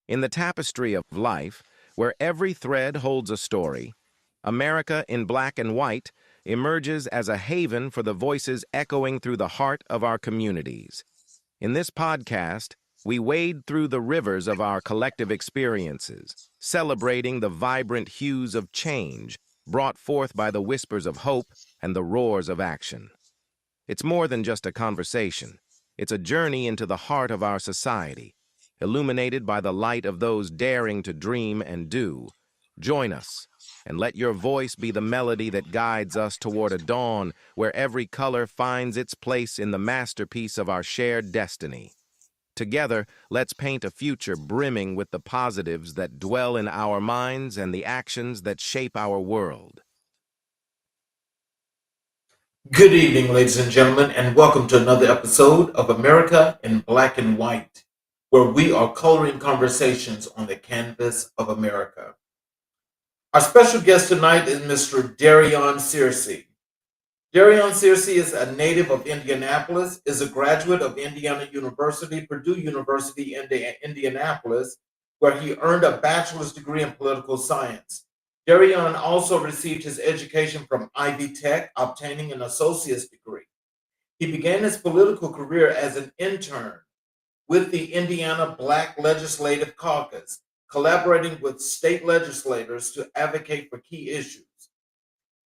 In the tapestry of life, where every thread holds a story, America in black and white emerges as a haven for the voices echoing through the heart of our communities. In this podcast, we wade through the rivers of our collective experiences, celebrating the vibrant hues of change brought forth by the whispers of hope and the roars of action. It's more than just a conversation. It's a journey into the heart of our society, illuminated by the light of those daring to dream and do. Join us, and let your voice be the melody that guides us toward a dawn where every color finds its place in the masterpiece of our shared destiny. Together, let's paint a future brimming with the positives that dwell in our minds and the actions that shape our world. Good evening, ladies and gentlemen, and welcome to another episode of America in Black and White, where we are coloring conversations on the canvas of America. Our special guest tonight is Mr. Derion Searcey. Derion Searcey is a native of Indianapolis, is a graduate of Indiana University, Purdue University in Indianapolis, where he earned a bachelor's degree in political science. Derion also received his education from Ivy Tech, obtaining an associate's degree. He began his political career as an intern with the Indiana Black Legislative Caucus, collaborating with state legislators to advocate for key issues.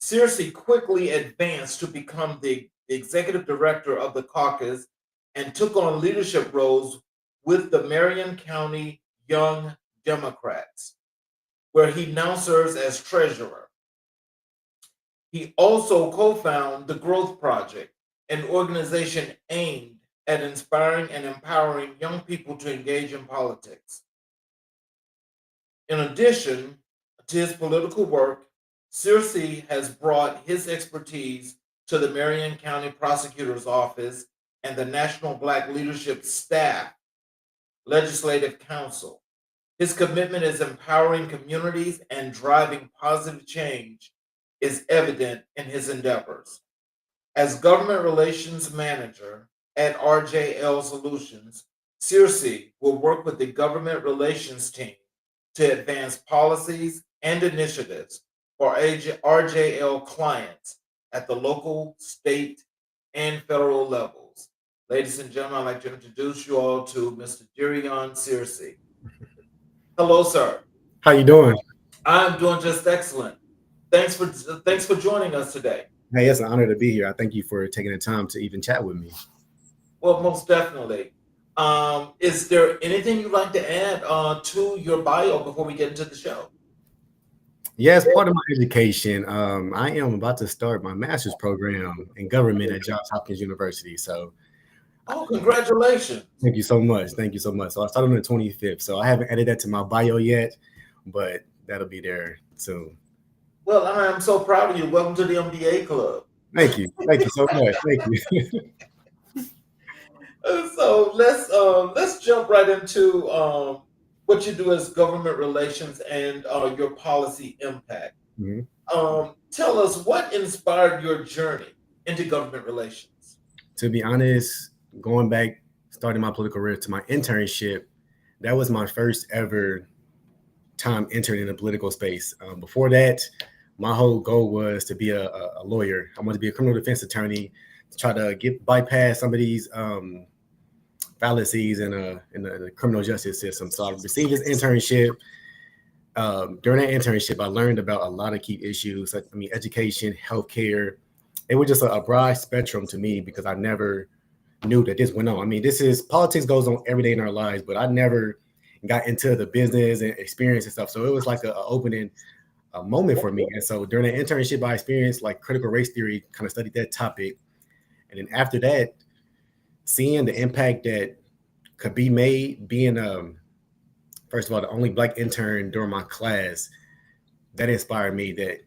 Searcey quickly advanced to become the executive director of the caucus and took on leadership roles with the Marion County Young Democrats, where he now serves as treasurer. He also co-founded the Growth Project, an organization aimed at inspiring and empowering young people to engage in politics. In addition to his political work, Searcey has brought his expertise to the Marion County Prosecutor's Office and the National Black Leadership Staff Legislative Council. His commitment is empowering communities and driving positive change is evident in his endeavors. As Government Relations Manager at RJL Solutions, Searcey will work with the Government Relations team to advance policies and initiatives for RJL clients at the local, state, and federal levels. Ladies and gentlemen, I'd like to introduce you all to Mr. Derion Searcey. Hello, sir. How you doing? I'm doing just excellent. Thanks for joining us today. Hey, it's an honor to be here. I thank you for taking the time to even chat with me. Well, most definitely. Is there anything you'd like to add to your bio before we get into the show? Yes, part of my education. I am about to start my master's program in government at Johns Hopkins University. So, Oh, congratulations. thank you so much. Thank you so much. So I started on the 25th. So I haven't added that to my bio yet, but that'll be there soon. Well, I'm so proud of you. Welcome to the MBA Club. Thank you. Thank you so much. Thank you. So let's jump right into what you do as government relations and your policy impact. Mhm. Tell us what inspired your journey into government relations. To be honest, going back, starting my political career to my internship, that was my first ever time entering in the political space. Before that, my whole goal was to be a lawyer. I wanted to be a criminal defense attorney to try to bypass some of these fallacies in the criminal justice system. So I received this internship. During that internship, I learned about a lot of key issues. Education, healthcare. It was just a broad spectrum to me because I never knew that this went on. This is politics goes on every day in our lives, but I never got into the business and experience and stuff. So it was like a opening moment for me. And so during the internship, I experienced like critical race theory, kind of studied that topic. And then after that, seeing the impact that could be made, being first of all, the only Black intern during my class, that inspired me that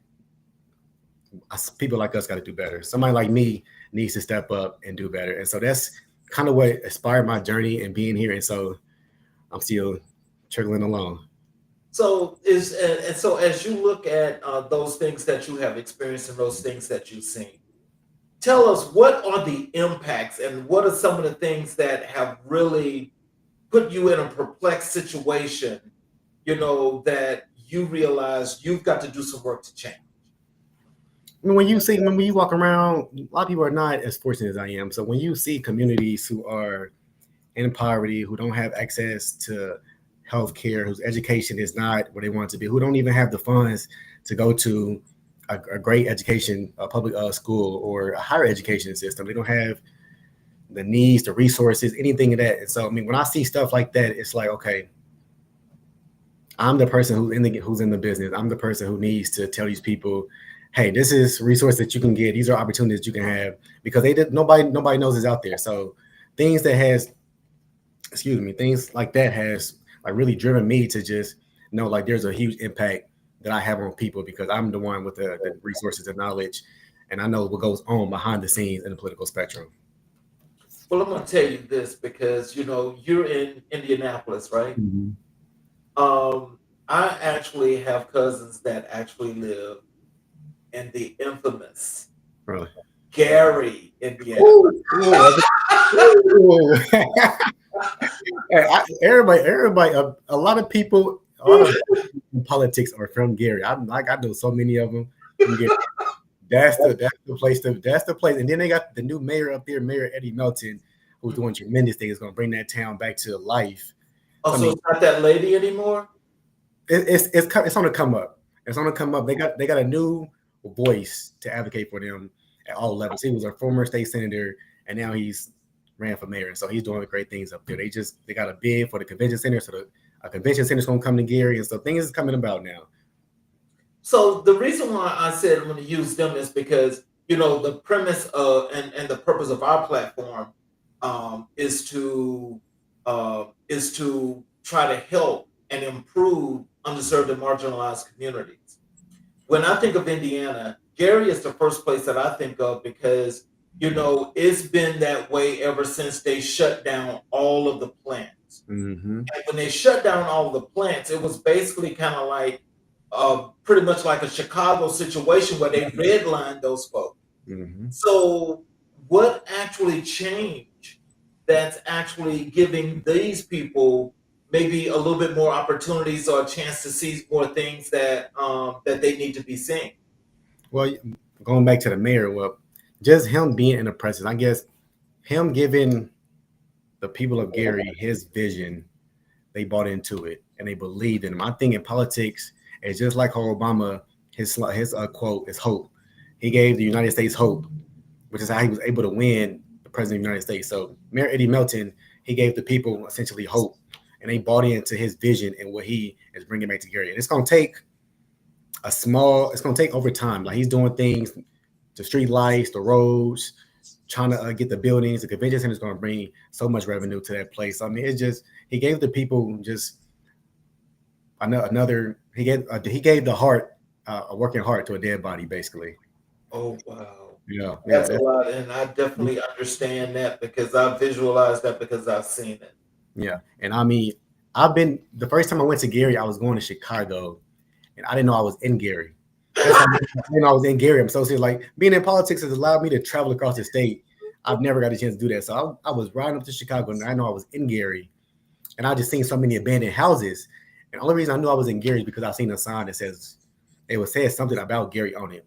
people like us got to do better. Somebody like me needs to step up and do better. And so that's kind of what inspired my journey and being here. And so I'm still trickling along. So as you look at those things that you have experienced and those things that you've seen, tell us what are the impacts and what are some of the things that have really put you in a perplexed situation, that you realize you've got to do some work to change? I mean, when you walk around, a lot of people are not as fortunate as I am. So when you see communities who are in poverty, who don't have access to healthcare, whose education is not where they want it to be, who don't even have the funds to go to a great education, a public school or a higher education system, they don't have the needs, the resources, anything of that. And so, I mean, when I see stuff like that, it's like, okay, I'm the person who's in the business. I'm the person who needs to tell these people, hey, this is resource that you can get. These are opportunities you can have, because nobody knows it's out there. So things like that has like really driven me to just know like there's a huge impact that I have on people, because I'm the one with the resources and knowledge, and I know what goes on behind the scenes in the political spectrum. Well, I'm going to tell you this, because you're in Indianapolis, right? Mm-hmm. I actually have cousins that actually live in the infamous Really? Gary, Indiana. Everybody, a lot of people in politics are from Gary. I know so many of them from Gary. That's the place. And then they got the new mayor up there, Mayor Eddie Melton, who's doing tremendous things. Going to bring that town back to life. Oh, so it's not that lady anymore? It's on the come up. It's on the come up. They got a new voice to advocate for them at all levels. He was a former state senator, and now he's ran for mayor. So he's doing great things up there. They got a bid for the convention center, so a convention center is going to come to Gary, and so things is coming about now. So the reason why I said I'm going to use them is because the premise of and the purpose of our platform is to try to help and improve underserved and marginalized communities. When I think of Indiana, Gary is the first place that I think of, because it's been that way ever since they shut down all of the plants. Mm-hmm. And when they shut down all of the plants, it was basically kind of like pretty much like a Chicago situation where they redlined those folks. Mm-hmm. So what actually changed that's actually giving these people maybe a little bit more opportunities or a chance to see more things that they need to be seeing? Well, going back to the mayor, well, just him being in the presence, I guess him giving the people of Gary his vision, they bought into it and they believed in him. I think in politics, it's just like how Obama, his quote is hope. He gave the United States hope, which is how he was able to win the president of the United States. So Mayor Eddie Melton, he gave the people essentially hope, and they bought into his vision and what he is bringing back to Gary. And it's going to take over time. Like, he's doing things, the street lights, the roads, trying to get the buildings. The convention center is going to bring so much revenue to that place. I mean, it's just, he gave the people just he gave the heart, a working heart to a dead body, basically. Oh, wow. Yeah. That's a lot. And I definitely understand that, because I visualized that, because I've seen it. Yeah. And I mean, the first time I went to Gary, I was going to Chicago, and I didn't know I was in Gary. I was in Gary. I'm so serious. Like, being in politics has allowed me to travel across the state. I've never got a chance to do that. So I was riding up to Chicago, and I know I was in Gary, and I just seen so many abandoned houses. And the only reason I knew I was in Gary is because I seen a sign that says something about Gary on it.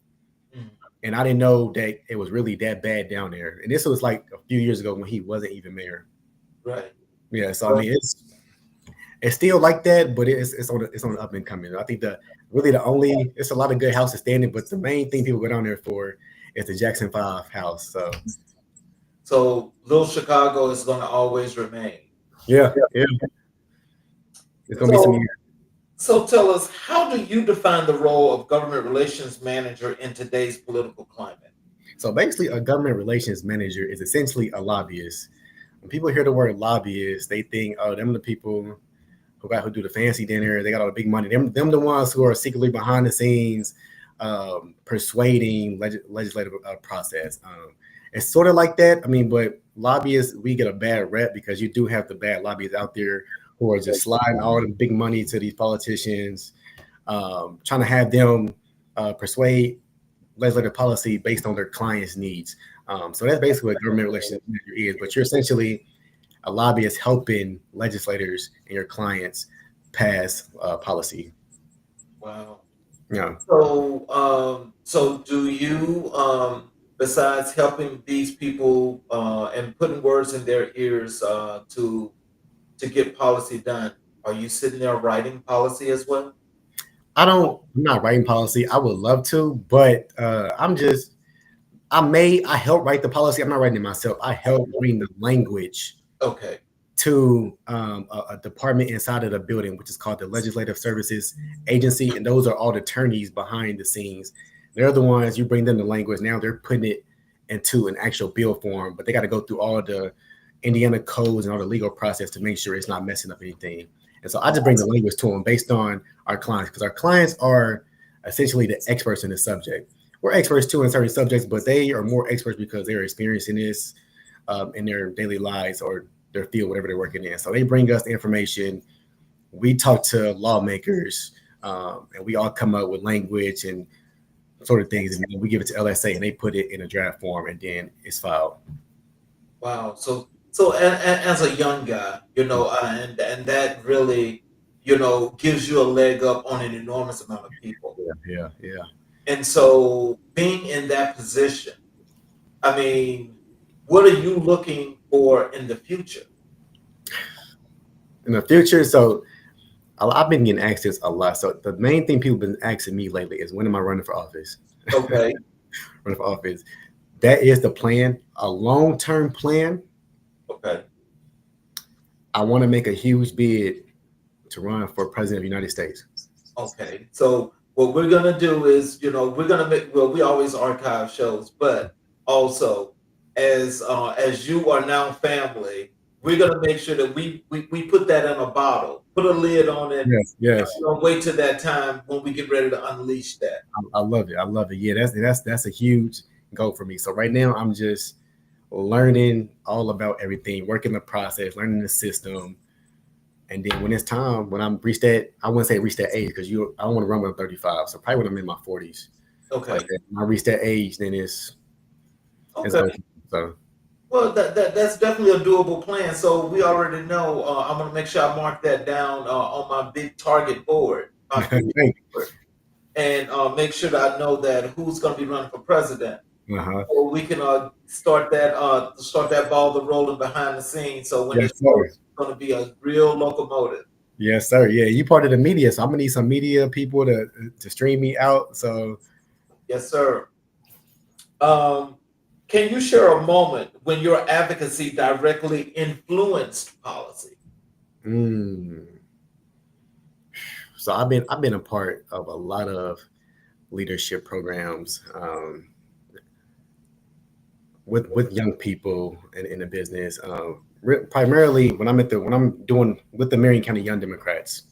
Mm. And I didn't know that it was really that bad down there. And this was like a few years ago when he wasn't even mayor. Right. Yeah. So I mean, it's still like that, but it's on the up and coming. I think it's a lot of good houses standing, but the main thing people go down there for is the Jackson 5 house. So Little Chicago is going to always remain. Yeah. It's going to be some years. So tell us, how do you define the role of government relations manager in today's political climate? So basically, a government relations manager is essentially a lobbyist. When people hear the word lobbyist, they think, oh, them the people who do the fancy dinner, they got all the big money. Them the ones who are secretly behind the scenes, persuading legislative process. It's sort of like that. I mean, but lobbyists, we get a bad rep because you do have the bad lobbyists out there who are just sliding all the big money to these politicians, trying to have them persuade legislative policy based on their clients' needs. So that's basically what government relations manager is. But you're essentially a lobbyist helping legislators and your clients pass policy. Wow. Yeah. So do you, besides helping these people and putting words in their ears to get policy done, are you sitting there writing policy as well? I'm not writing policy. I would love to, but I help write the policy. I'm not writing it myself. I help bring the language Okay. to a department inside of the building, which is called the Legislative Services Agency. And those are all the attorneys behind the scenes. They're the ones, you bring them the language. Now they're putting it into an actual bill form, but they got to go through all the Indiana codes and all the legal process to make sure it's not messing up anything. And so I just bring the language to them based on our clients, because our clients are essentially the experts in the subject. We're experts too in certain subjects, but they are more experts because they're experiencing this in their daily lives or their field, whatever they're working in. So they bring us the information. We talk to lawmakers, and we all come up with language and sort of things, and then we give it to LSA, and they put it in a draft form, and then it's filed. Wow. As a young guy, and that really, gives you a leg up on an enormous amount of people. Yeah. And so being in that position, I mean, what are you looking for in the future? In the future, so I've been getting asked this a lot. So the main thing people have been asking me lately is, when am I running for office? Okay. Running for office. That is the plan, a long-term plan. Okay. I want to make a huge bid to run for president of the United States. Okay. So what we're gonna do is, we're gonna we always archive shows, but also as you are now family, we're gonna make sure that we put that in a bottle, put a lid on it. Yes. Don't wait till that time when we get ready to unleash that. I love it. Yeah, that's a huge goal for me. So right now I'm just learning all about everything, working the process, learning the system. And then when it's time, when I'm reached that, I wouldn't say reach that age, because I don't want to run when I'm 35. So probably when I'm in my 40s. Okay. Like that. When I reach that age, then it's okay. So well, that's definitely a doable plan. So we already know. I'm gonna make sure I mark that down on my big target board, and make sure that I know that who's gonna be running for president. So we can start that ball rolling behind the scenes. So when it's going to be a real locomotive. Yes, sir. Yeah, you part of the media, so I'm gonna need some media people to stream me out. So yes, sir. Can you share a moment when your advocacy directly influenced policy? So I've been a part of a lot of leadership programs with young people in the business. Primarily when I'm doing with the Marion County Young Democrats,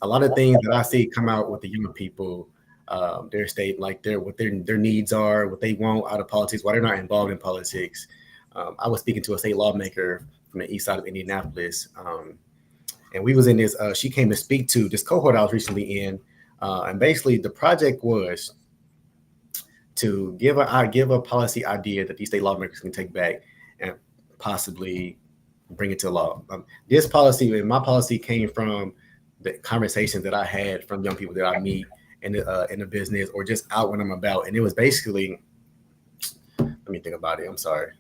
a lot of things that I see come out with the young people, their state, like what their needs are, what they want out of politics, why they're not involved in politics. I was speaking to a state lawmaker from the east side of Indianapolis, and we was in this. She came to speak to this cohort I was recently in, and basically the project was to give a policy idea that these state lawmakers can take back and possibly bring it to law. This policy and my policy came from the conversations that I had from young people that I meet in the business or just out when I'm about. And it was basically, let me think about it. I'm sorry.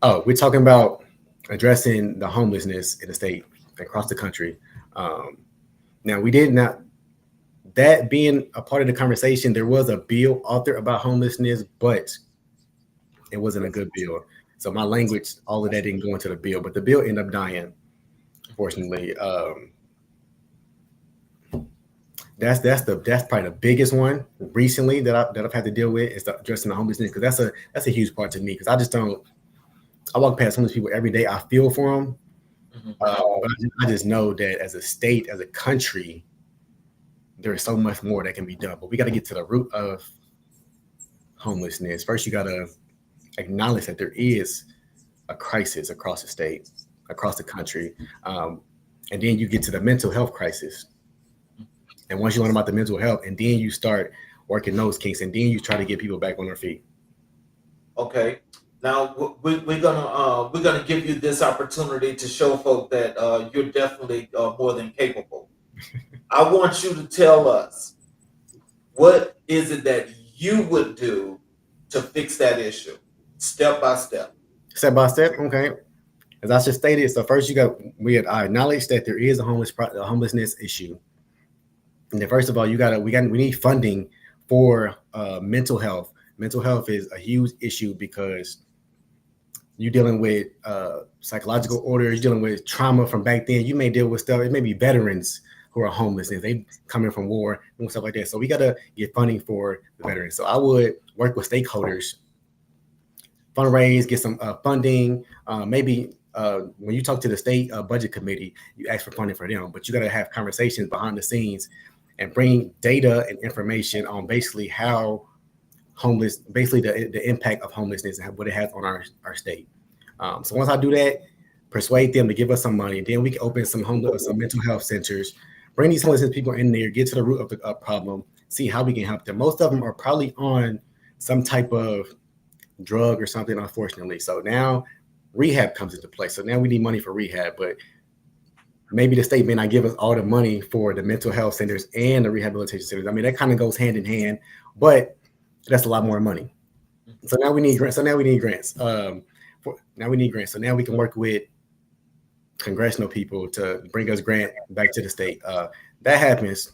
Oh, we're talking about addressing the homelessness in the state across the country. Now we did not, that being a part of the conversation, there was a bill out there about homelessness, but it wasn't a good bill. So my language, all of that didn't go into the bill, but the bill ended up dying, unfortunately. That's probably the biggest one recently that I've had to deal with is addressing the homelessness, because that's a huge part to me, because I walk past homeless people every day. I feel for them, but I just know that as a state, as a country, there is so much more that can be done. But we got to get to the root of homelessness. First, you got to acknowledge that there is a crisis across the state, across the country, and then you get to the mental health crisis. And once you learn about the mental health, and then you start working those kinks, and then you try to get people back on their feet. Okay. Now we're gonna give you this opportunity to show folk that you're definitely more than capable. I want you to tell us what is it that you would do to fix that issue, step by step. Step by step. Okay. As I just stated, so first I acknowledge that there is a homelessness issue. And then first of all, we need funding for mental health. Mental health is a huge issue because you're dealing with psychological orders, you're dealing with trauma from back then. You may deal with stuff. It may be veterans who are homeless and they coming from war and stuff like that. So we got to get funding for the veterans. So I would work with stakeholders, fundraise, get some funding. Maybe when you talk to the state budget committee, you ask for funding for them, but you got to have conversations behind the scenes and bring data and information on basically how basically the impact of homelessness and what it has on our state. So once I do that, persuade them to give us some money, then we can open some mental health centers, bring these homeless people in there, get to the root of the problem, see how we can help them. Most of them are probably on some type of drug or something, unfortunately. So now rehab comes into play. So now we need money for rehab, but maybe the state may not give us all the money for the mental health centers and the rehabilitation centers. I mean, that kind of goes hand in hand, but that's a lot more money. So now we need grants. So now we need grants. So now we can work with congressional people to bring us grant back to the state. That happens.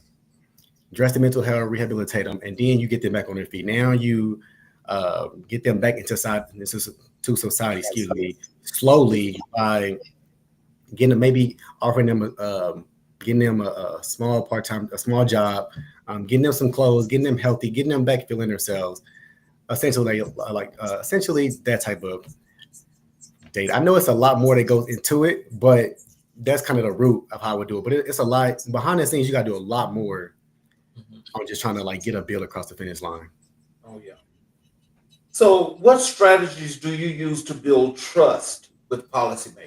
Address the mental health, rehabilitate them, and then you get them back on their feet. Now you get them back into society, slowly by getting them, maybe offering them getting them a small a small job, getting them some clothes, getting them healthy, getting them back feeling themselves. Essentially, essentially that type of data. I know it's a lot more that goes into it, but that's kind of the root of how we do it. But it's a lot behind the scenes. You got to do a lot more on just trying to get a bill across the finish line. Oh yeah. So, what strategies do you use to build trust with policymakers?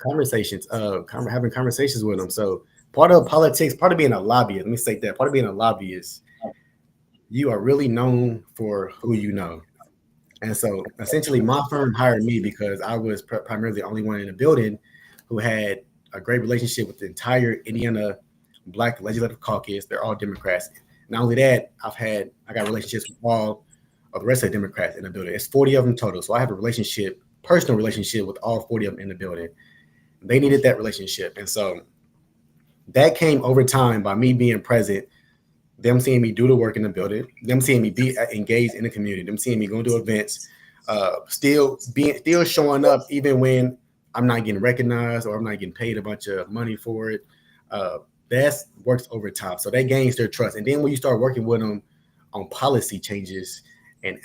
Conversations, having conversations with them. So part of politics, part of being a lobbyist, let me say that, part of being a lobbyist, you are really known for who you know. And so essentially my firm hired me because I was primarily the only one in the building who had a great relationship with the entire Indiana Black Legislative Caucus. They're all Democrats. Not only that, I got relationships with all of the rest of the Democrats in the building. It's 40 of them total. So I have a personal relationship with all 40 of them in the building. They needed that relationship. And so that came over time by me being present, them seeing me do the work in the building, them seeing me be engaged in the community, them seeing me go to events, still showing up even when I'm not getting recognized or I'm not getting paid a bunch of money for it. That works over time. So that gains their trust. And then when you start working with them on policy changes and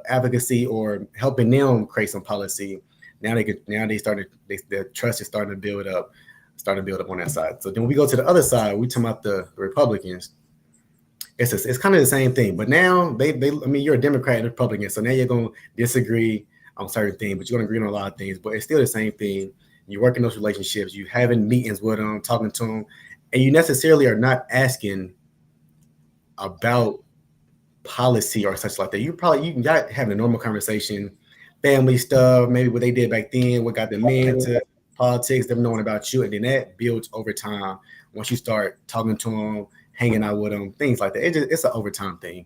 advocacy or helping them create some policy, their trust is starting to build up on that side. So then when we go to the other side, we talk about the Republicans. It's kind of the same thing, but now you're a Democrat and Republican, so now you're going to disagree on certain things, but you're going to agree on a lot of things, but it's still the same thing. You work in those relationships, you having meetings with them, talking to them, and you necessarily are not asking about policy or such like that. You got having a normal conversation, family stuff, maybe what they did back then, what got them into politics, them knowing about you, and then that builds over time once you start talking to them, hanging out with them, things like that. It's an overtime thing.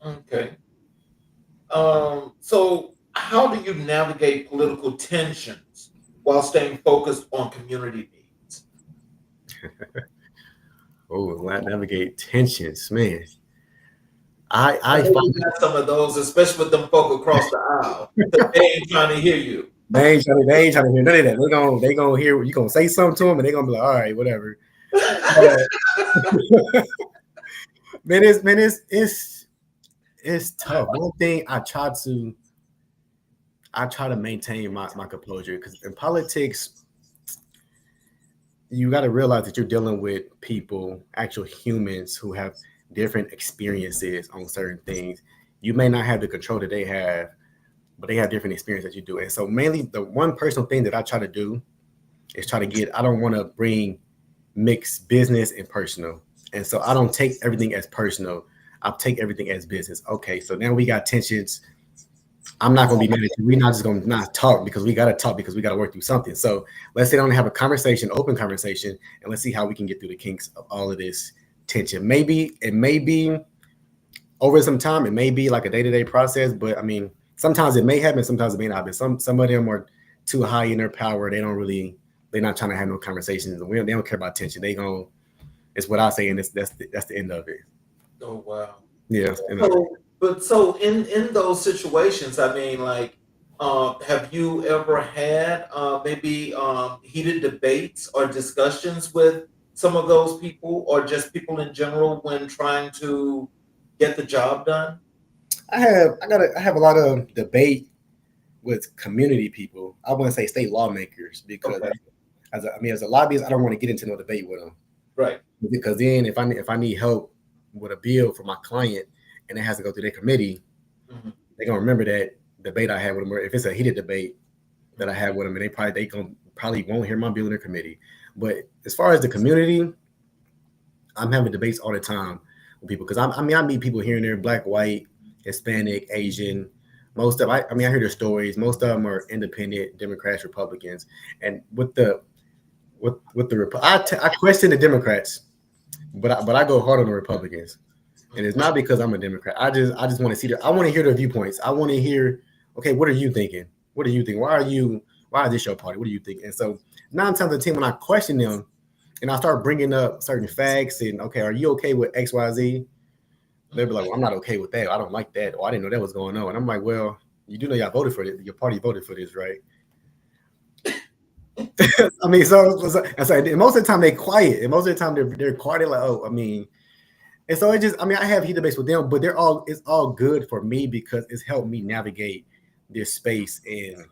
Okay. So how do you navigate political tensions while staying focused on community needs? Navigate tensions, man. I got some of those, especially with them folk across the aisle. They ain't trying to hear you. They ain't trying to hear none of that. They gonna hear you gonna say something to them, and they gonna be like, all right, whatever. It's tough. One thing I try to maintain my composure, because in politics, you got to realize that you're dealing with people, actual humans who have different experiences on certain things. You may not have the control that they have, but they have different experiences that you do. And so mainly the one personal thing that I try to do is I don't want to mix business and personal. And so I don't take everything as personal. I'll take everything as business. Okay, so now we got tensions. I'm not going to be mad at you. We're not just going to not talk because we got to talk because we got to work through something. So let's sit down and have a conversation, open conversation, and let's see how we can get through the kinks of all of this tension. Maybe it may be over some time. It may be like a day-to-day process, but I mean, sometimes it may happen, sometimes it may not happen. Some of them are too high in their power. They're not trying to have no conversations. They don't care about tension. It's what I say, and that's the end of it. Oh wow. Yeah. So in those situations, I mean, like, have you ever had maybe heated debates or discussions with some of those people, or just people in general when trying to get the job done? I have a lot of debate with community people. I wouldn't say state lawmakers because Okay. as a lobbyist, I don't want to get into no debate with them. Right. Because then if I need help with a bill for my client and it has to go through their committee, they're gonna remember that debate I had with them. Or if it's a heated debate that I had with them, and they probably won't hear my bill in their committee. But as far as the community, I'm having debates all the time with people because I meet people here and there, black, white, Hispanic, Asian. I hear their stories. Most of them are independent, Democrats, Republicans, and I question the Democrats, but I go hard on the Republicans, and it's not because I'm a Democrat. I just want to see I want to hear their viewpoints. I want to hear, okay, what are you thinking? What do you think? Why is this your party? What do you think? And so 9 times out of 10, when I question them, and I start bringing up certain facts, and okay, are you okay with X, Y, Z? They'll be like, well, I'm not okay with that. I don't like that. Or I didn't know that was going on. And I'm like, well, you do know y'all voted for it. Your party voted for this, right? I mean, so and most of the time they're quiet, and most of the time they're quiet. They're like, oh, I mean, and so I have heat debates with them, but it's all good for me because it's helped me navigate this space and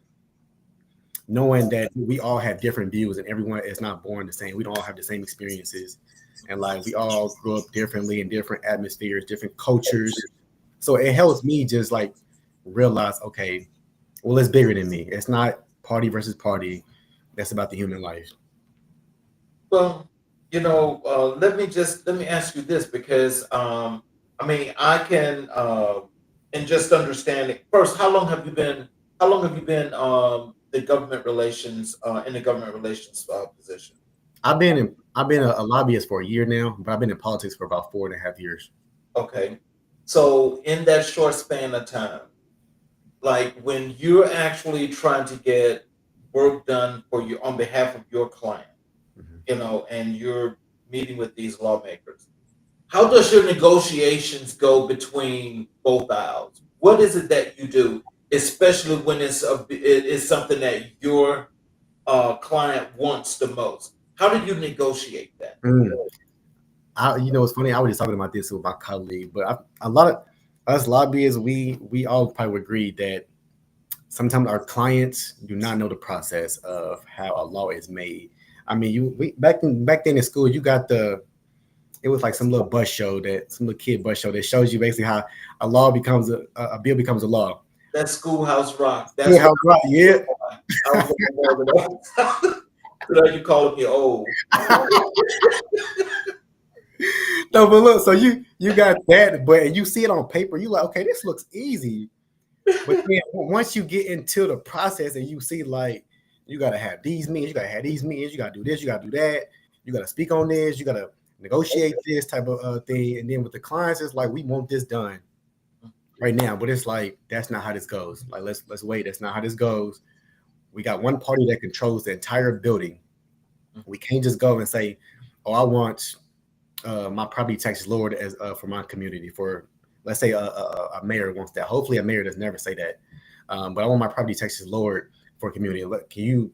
knowing that we all have different views and everyone is not born the same. We don't all have the same experiences, and like we all grew up differently in different atmospheres, different cultures. So it helps me just like realize, okay, well, it's bigger than me. It's not party versus party. That's about the human life. Well, let me ask you this because I mean, I can and just understand it first. How long have you been the government relations in the government relations position? I've been a lobbyist for a year now, but I've been in politics for about 4.5 years. Okay, so in that short span of time, like when you're actually trying to get work done for you on behalf of your client, and you're meeting with these lawmakers, how does your negotiations go between both aisles? What is it that you do, especially when it's something that your client wants the most? How do you negotiate that? It's funny. I was just talking about this with my colleague, but a lot of us lobbyists, we all probably would agree that sometimes our clients do not know the process of how a law is made. I mean, back then in school, you got it was like some little kid bus show that shows you basically how a law becomes a bill becomes a law. That's Schoolhouse Rock. That's Schoolhouse Rock, yeah. You calling me old? No, but look, so you got that, but you see it on paper, you like, okay, this looks easy. But then once you get into the process and you see like you gotta have these meetings, you gotta do this, you gotta do that, you gotta speak on this, you gotta negotiate this type of thing, and then with the clients, it's like we want this done right now, but it's like that's not how this goes. Like let's wait, that's not how this goes. We got one party that controls the entire building. We can't just go and say, oh, I want my property taxes lowered as for my community. For let's say a mayor wants that. Hopefully, a mayor does never say that. But I want my property taxes lowered for a community. Can you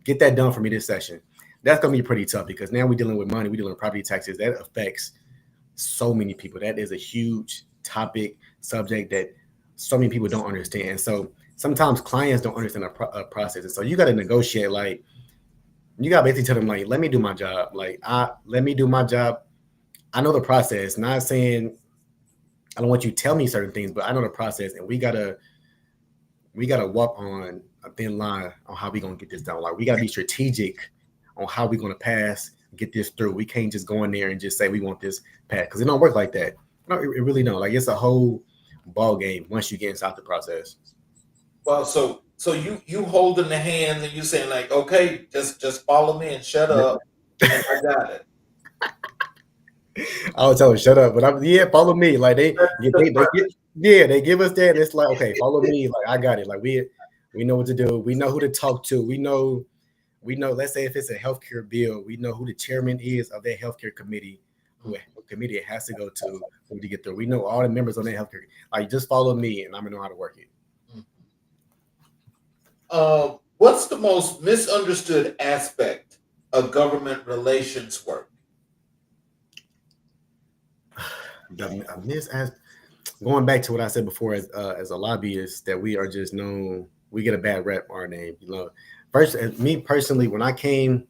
get that done for me this session? That's gonna be pretty tough because now we're dealing with money. We're dealing with property taxes. That affects so many people. That is a huge topic subject that so many people don't understand. So sometimes clients don't understand a process, and so you got to negotiate. Like you got to basically tell them, like, let me do my job. Like let me do my job. I know the process. Not saying I don't want you to tell me certain things, but I know the process, and we gotta walk on a thin line on how we gonna get this done. Like we gotta be strategic on how we gonna get this through. We can't just go in there and just say we want this passed because it don't work like that. No, it really don't. Like it's a whole ball game once you get inside the process. Well, so you holding the hands and you saying like, okay, just follow me and shut up, and I got it. I was telling shut up, but I'm yeah, follow me. Like That's the they give us that. And it's like, okay, follow me. Like I got it. Like we know what to do. We know who to talk to. We know. Let's say if it's a healthcare bill, we know who the chairman is of that healthcare committee, who committee it has to go to get through. We know all the members on that healthcare. Like just follow me, and I'm gonna know how to work it. What's the most misunderstood aspect of government relations work? Going back to what I said before, as a lobbyist, that we are just known. We get a bad rep. Our name, First, me personally, when I came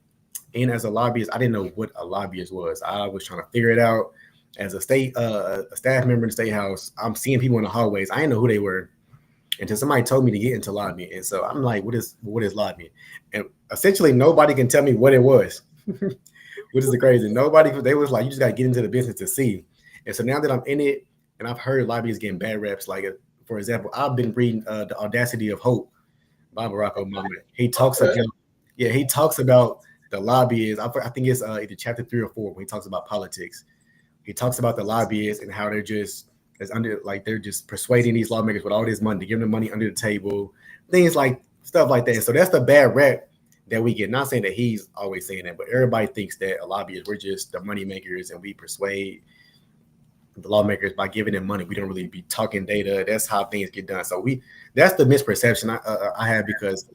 in as a lobbyist, I didn't know what a lobbyist was. I was trying to figure it out. As a staff member in the state house, I'm seeing people in the hallways. I didn't know who they were until somebody told me to get into lobbying. And so I'm like, what is lobbying? And essentially, nobody can tell me what it was, which is the crazy. They was like, you just got to get into the business to see. And so now that I'm in it, and I've heard lobbyists getting bad reps, like, for example, I've been reading The Audacity of Hope by Barack Obama. He talks about the lobbyists. I think it's either chapter 3 or 4 when he talks about politics. He talks about the lobbyists and how they're just persuading these lawmakers with all this money, giving them money under the table, things like stuff like that. So that's the bad rep that we get. Not saying that he's always saying that, but everybody thinks that a lobbyist, we're just the money makers and we persuade the lawmakers by giving them money. We don't really be talking data. That's how things get done. So that's the misperception I have, because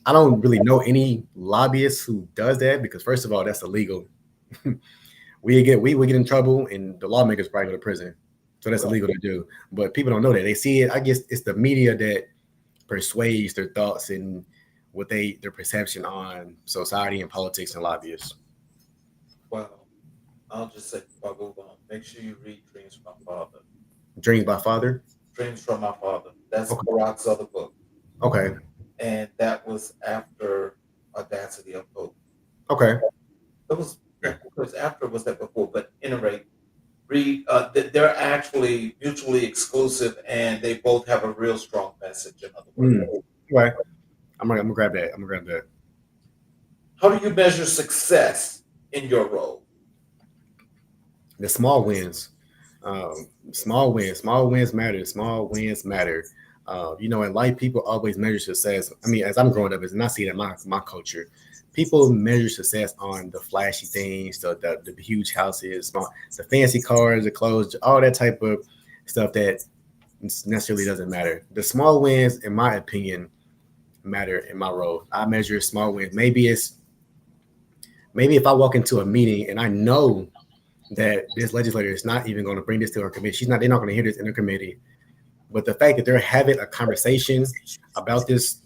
I don't really know any lobbyist who does that, because first of all, that's illegal. we would get in trouble and the lawmakers probably go to prison. So that's illegal to do. But people don't know that. They see it. I guess it's the media that persuades their thoughts and what their perception on society and politics and lobbyists. Well, I'll just say before I move on, make sure you read Dreams from My Father. Dreams by Father? Dreams from My Father. That's Okay. Barack's other book. Okay. And that was after Audacity of Hope. Okay. It was after, was that before? But at any rate, read. They're actually mutually exclusive, and they both have a real strong message. In other words, Right. I'm gonna grab that. How do you measure success in your role? The small wins. Small wins matter. Small wins matter. In life, people always measure success. I mean, as I'm growing up, and I see that my culture, people measure success on the flashy things, the huge houses, the fancy cars, the clothes, all that type of stuff that necessarily doesn't matter. The small wins, in my opinion, matter in my role. I measure small wins. Maybe if I walk into a meeting and I know that this legislator is not even going to bring this to her committee, they're not going to hear this in her committee. But the fact that they're having a conversation about this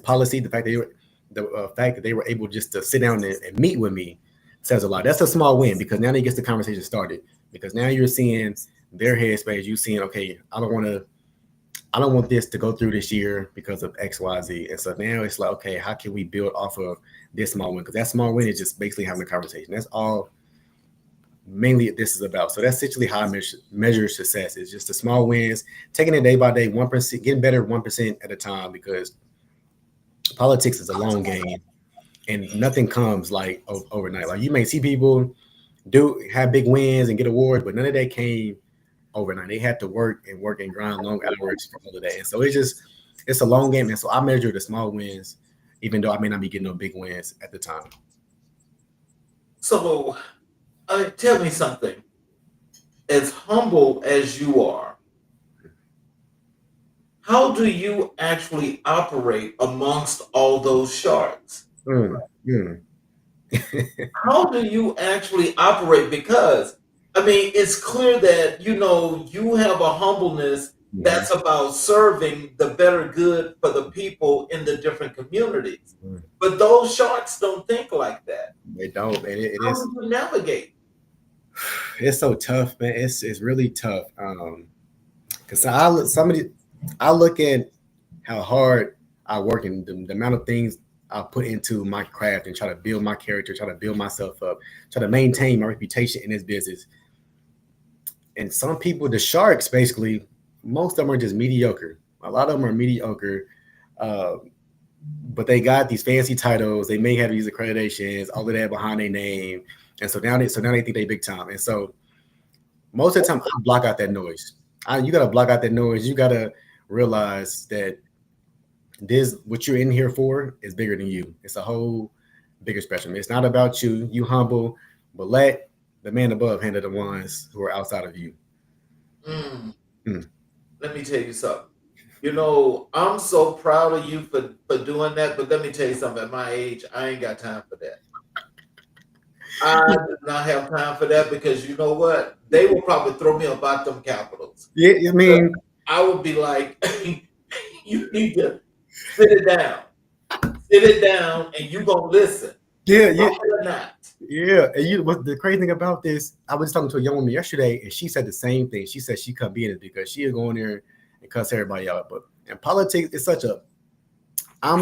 policy, the fact that they were able just to sit down and meet with me says a lot. That's a small win, because now they get the conversation started. Because now you're seeing their headspace. You're seeing, okay, I don't want this to go through this year because of X, Y, Z. And so now it's like, okay, how can we build off of this small win? Because that small win is just basically having a conversation. That's all mainly this is about. So that's essentially how I measure success. It's just the small wins, taking it day by day, 1%, getting better 1% at a time, because politics is a long game and nothing comes like overnight. Like, you may see people have big wins and get awards, but none of that came overnight. They had to work and grind long hours for all of that. And so it's a long game. And so I measure the small wins, even though I may not be getting no big wins at the time. So tell me something. As humble as you are, how do you actually operate amongst all those sharks? How do you actually operate? Because, I mean, it's clear that, you have a humbleness that's about serving the better good for the people in the different communities. But those sharks don't think like that. They don't, man. How do you navigate? It's so tough, man. It's really tough. Because I look at how hard I work and the amount of things I put into my craft and try to build my character, try to build myself up, try to maintain my reputation in this business. And some people, the sharks, basically, most of them are just mediocre. A lot of them are mediocre, uh, but they got these fancy titles. They may have these accreditations, all of that behind their name, and so now they think they big time. And so most of the time, I block out that noise. You gotta block out that noise. You gotta realize that this what you're in here for is bigger than you. It's a whole bigger spectrum. It's not about you. You humble, but let the man above handle the ones who are outside of you. Mm. Mm. Let me tell you something. You know, I'm so proud of you for doing that, but let me tell you something. At my age, I ain't got time for that. I do not have time for that because you know what? They will probably throw me about them capitals. Yeah, I mean, I would be like, you need to sit it down. Sit it down and you gonna listen. yeah, Like it or not. yeah. And what the crazy thing about this? I was talking to a young woman yesterday, and she said the same thing. She said she couldn't be in it because she would go in there and cuss everybody out. But in politics, it's such a I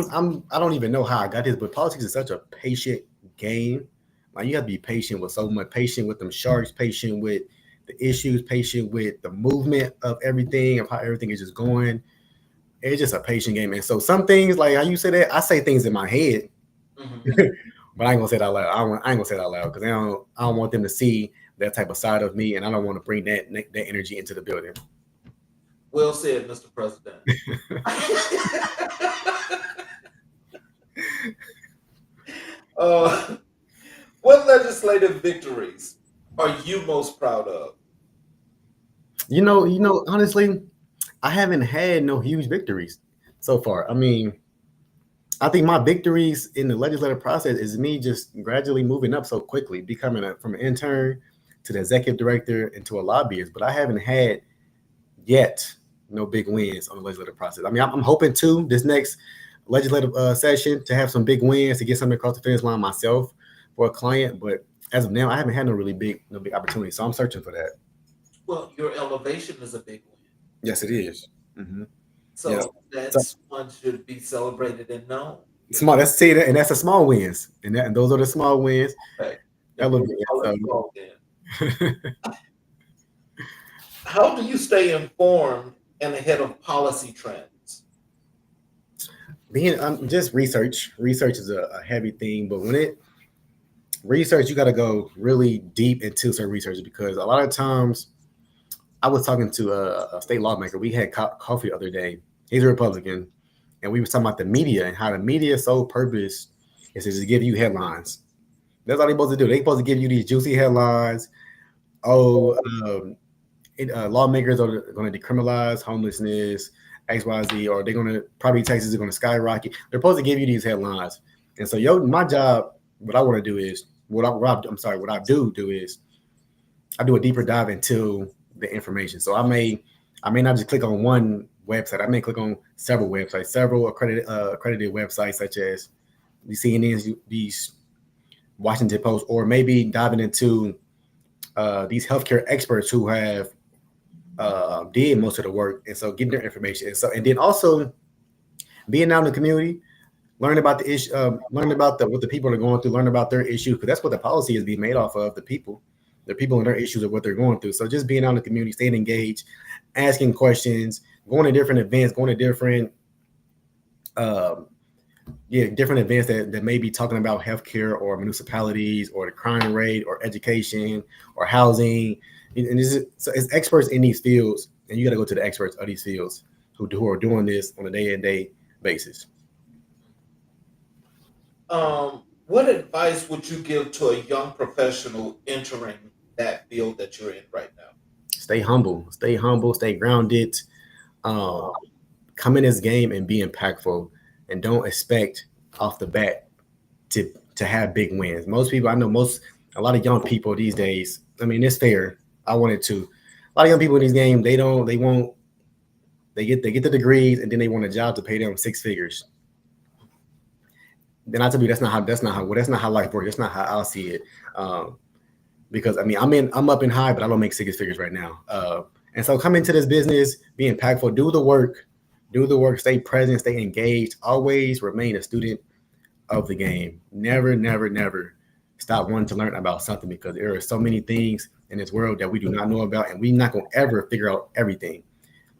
don't even know how I got this, but politics is such a patient game. Like you have to be patient with so much, patient with them sharks, patient with the issues, patient with the movement of everything, of how everything is just going. It's just a patient game. And so some things, like how you say that, I say things in my head, Mhm. but I ain't gonna say it out loud. I ain't gonna say it out loud because I don't want them to see that type of side of me, and I don't want to bring that energy into the building. Well said, Mr. President. uh, what legislative victories are you most proud of? Honestly, I haven't had no huge victories so far. I mean, I think my victories in the legislative process is me just gradually moving up so quickly, becoming from an intern to the executive director and to a lobbyist. But I haven't had yet no big wins on the legislative process. I mean, I'm hoping to this next legislative session to have some big wins to get something across the finish line myself for a client. But as of now, I haven't had no big opportunity. So I'm searching for that. Well, your elevation is a big win. Yes, it is. Mm-hmm. Yeah. So So that's one should be celebrated and known. small. That's see that, and that's the small wins, and those are the small wins. Okay. That Then look we'll good. call So, it small then. How do you stay informed and ahead of policy trends? being just research. Research is a heavy thing, but when it research, you got to go really deep into certain research because a lot of times I was talking to a state lawmaker. We had coffee the other day. He's a Republican, and we were talking about the media and how the media's sole purpose is to just give you headlines. That's all they're supposed to do. They're supposed to give you these juicy headlines. Oh, lawmakers are going to decriminalize homelessness, X, Y, Z, or they're going to property taxes are going to skyrocket. They're supposed to give you these headlines, and so my job, what I want to do is what I do is I do a deeper dive into the information. So I may not just click on one website. I may click on several websites, several accredited websites such as the CNNs, these Washington Post, or maybe diving into these healthcare experts who have did most of the work, and so getting their information, and then also being out in the community, learning about the issue, learning about what the people are going through, learning about their issues, because that's what the policy is being made off of the people and their issues of what they're going through. So just being out in the community, staying engaged, asking questions, going to different events, going to different different events that may be talking about healthcare or municipalities or the crime rate or education or housing. And so it's experts in these fields, and you got to go to the experts of these fields who are doing this on a day-to-day basis. What advice would you give to a young professional entering that field that you're in right now? Stay humble, stay grounded. Um, Come in this game and be impactful, and don't expect off the bat to have big wins. Most people I know, a lot of young people these days. I mean, it's fair. I wanted to. A lot of young people in this game, they won't. They get the degrees and then they want a job to pay them six figures. Then I tell you that's not how life works. That's not how I'll see it. Because I mean, I'm up in high, but I don't make six figures right now. And so come into this business, be impactful, do the work, stay present, stay engaged, always remain a student of the game. Never, never, never stop wanting to learn about something, because there are so many things in this world that we do not know about, and we're not going to ever figure out everything.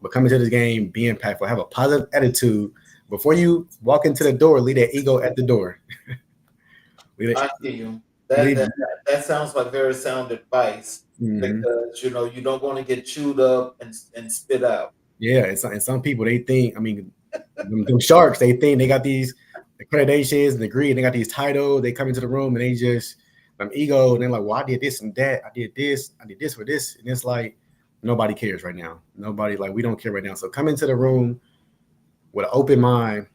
but come into this game, be impactful, have a positive attitude. Before you walk into the door, leave that ego at the door. I hear you. Leave, That sounds like very sound advice mhm. because you don't want to get chewed up and spit out. Yeah, and some people they think, I mean, them sharks, they think they got these accreditations and degree, and they got these titles. They come into the room and they just ego, and they're like, "Well, I did this and that. I did this for this," and it's like nobody cares right now. Nobody, like, we don't care right now. So come into the room with an open mind,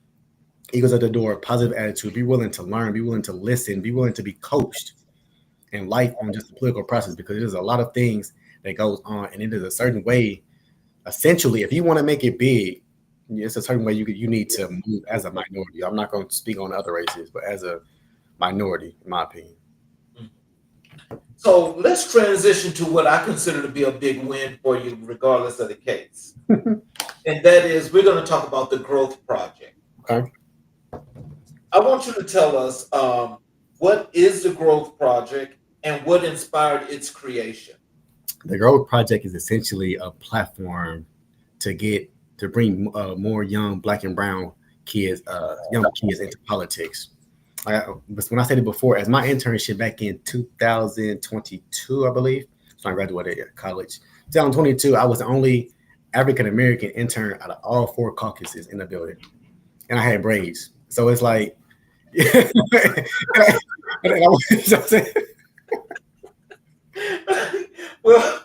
egos at the door, positive attitude. Be willing to learn. Be willing to listen. Be willing to be coached in life on just the political process, because there's a lot of things that goes on, and it is a certain way. Essentially, if you want to make it big, it's a certain way you need to move as a minority. I'm not going to speak on other races, but as a minority, in my opinion. So let's transition to what I consider to be a big win for you, regardless of the case. And that is, we're going to talk about the Growth Project. Okay. I want you to tell us what is the Growth Project and what inspired its creation. The Growth Project is essentially a platform to bring more young Black and brown kids, young kids into politics. When I said it before, as my internship back in 2022, I believe, so I graduated college. 2022, I was the only African American intern out of all 4 caucuses in the building, and I had braids. So it's like, well,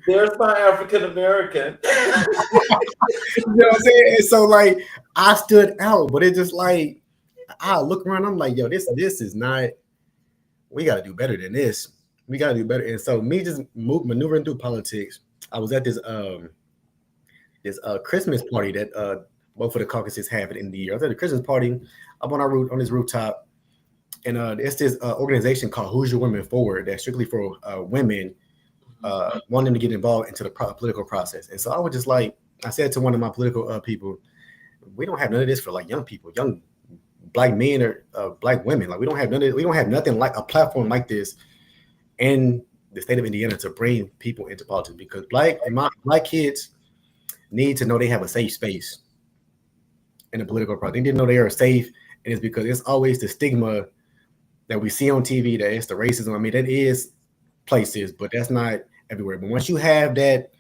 there's my African American. You know what I'm saying? And so, like, I stood out, but it's just like, I look around, I'm like, yo, this is not, we got to do better than this. We got to do better. And so me just maneuvering through politics, I was at this Christmas party that both of the caucuses have at the end of the year. I was at a Christmas party up on this rooftop, and it's this organization called Who's Your Women Forward that's strictly for women wanting them to get involved into the political process. And so I was just like, I said to one of my political people, we don't have none of this for like young people, young Black men or Black women. Like, we don't have nothing like a platform like this in the state of Indiana to bring people into politics, because Black kids need to know they have a safe space in the political process. They need to know they are safe, and it's because it's always the stigma that we see on TV, that it's the racism. I mean, that is places, but that's not everywhere. But once you have that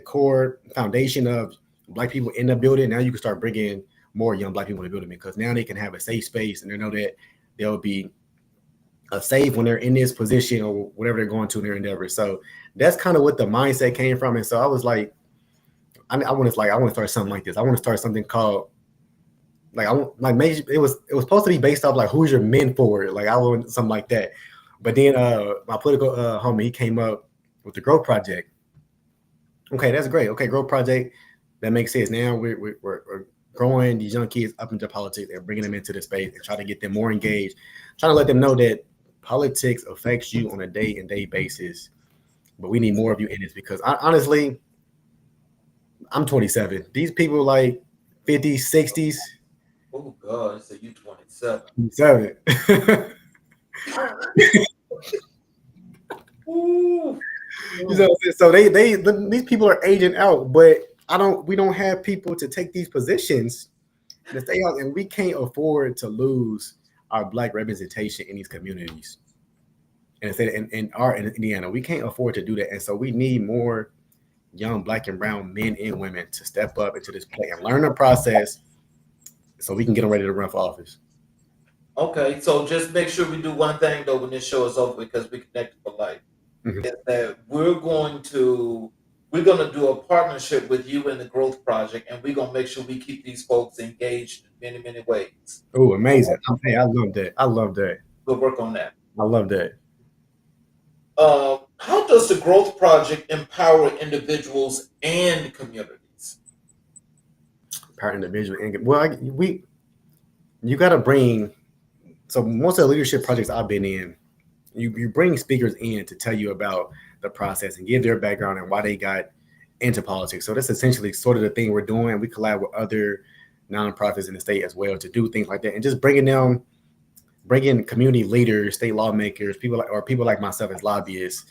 core foundation of Black people in the building, now you can start bringing more young Black people in the building, because now they can have a safe space and they know that they'll be safe when they're in this position or whatever they're going to in their endeavor. So that's kind of what the mindset came from. And so I was like, I want to start something like this. I want to start something called, maybe it was supposed to be based off like Who's Your Men Forward. Like, I want something like that. But then my political homie, he came up with the Growth Project. Okay, that's great. Okay, Growth Project, that makes sense. Now we're growing these young kids up into politics and bringing them into the space and trying to get them more engaged, trying to let them know that politics affects you on a day-to-day basis. But we need more of you in this, because honestly, I'm 27. These people like 50s, 60s. Oh God, so you 27. 27. Ooh. You know, so these people are aging out, but we don't have people to take these positions to stay out, and we can't afford to lose our Black representation in these communities. And in Indiana, we can't afford to do that. And so we need more young Black and brown men and women to step up into this play and learn the process so we can get them ready to run for office. Okay, so just make sure we do one thing though when this show is over, because we connect for life. Mm-hmm. Is that we're going to do a partnership with you in the Growth Project, and we're gonna make sure we keep these folks engaged in many, many ways. Oh, amazing. Hey, I love that. We'll work on that. I love that. How does the Growth Project empower individuals and communities? Empower individual and you got to bring. So most of the leadership projects I've been in, you bring speakers in to tell you about the process and give their background and why they got into politics. So that's essentially sort of the thing we're doing. We collab with other nonprofits in the state as well to do things like that, and just bring in community leaders, state lawmakers, people like myself as lobbyists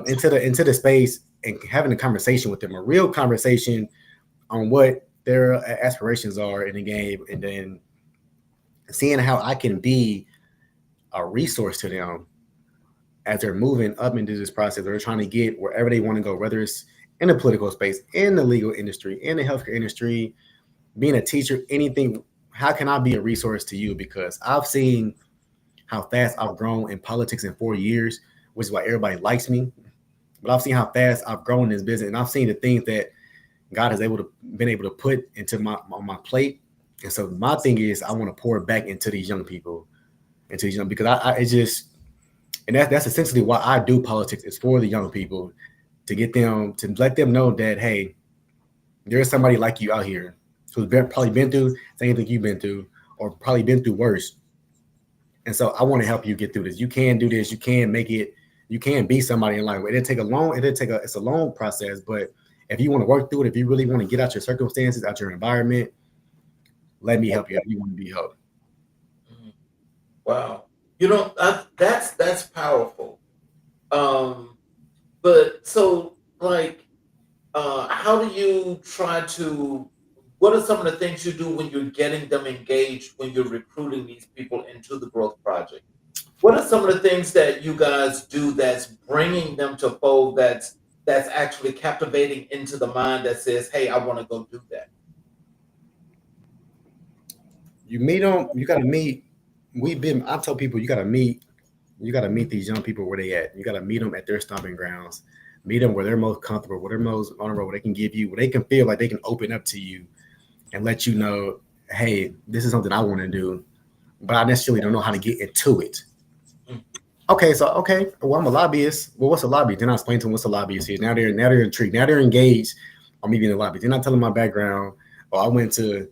into the space and having a conversation with them, a real conversation on what their aspirations are in the game, and then seeing how I can be a resource to them as they're moving up into this process. They're trying to get wherever they want to go, whether it's in the political space, in the legal industry, in the healthcare industry, being a teacher, anything. How can I be a resource to you? Because I've seen how fast I've grown in politics in 4 years, which is why everybody likes me. But I've seen how fast I've grown in this business, and I've seen the things that God has been able to put into on my plate. And so my thing is, I want to pour it back into these young people, because it's just, and that's essentially why I do politics. Is for the young people, to get them, to let them know that, hey, there's somebody like you out here who's probably been through the same thing you've been through, or probably been through worse. And so I want to help you get through this. You can do this. You can make it. You can be somebody in life. It's a long process, but if you want to work through it, if you really want to get out your circumstances, out your environment, let me help you if you want to be helped. Wow. That's powerful. But so, like, how do you what are some of the things you do when you're getting them engaged, when you're recruiting these people into the growth project? What are some of the things that you guys do that's bringing them to fold, that's actually captivating into the mind that says, hey, I want to go do that? You meet them, you got to meet. I tell people, you got to meet these young people where they at. You got to meet them at their stomping grounds, meet them where they're most comfortable, where they're most vulnerable, where they can give you, where they can feel like they can open up to you and let you know, hey, this is something I want to do, but I necessarily don't know how to get into it. Okay, well, I'm a lobbyist. Well, what's a lobbyist? Then I explain to them what's a lobbyist is. Now they're intrigued. Now they're engaged on me being a lobbyist. Then I tell them my background. Oh, I went to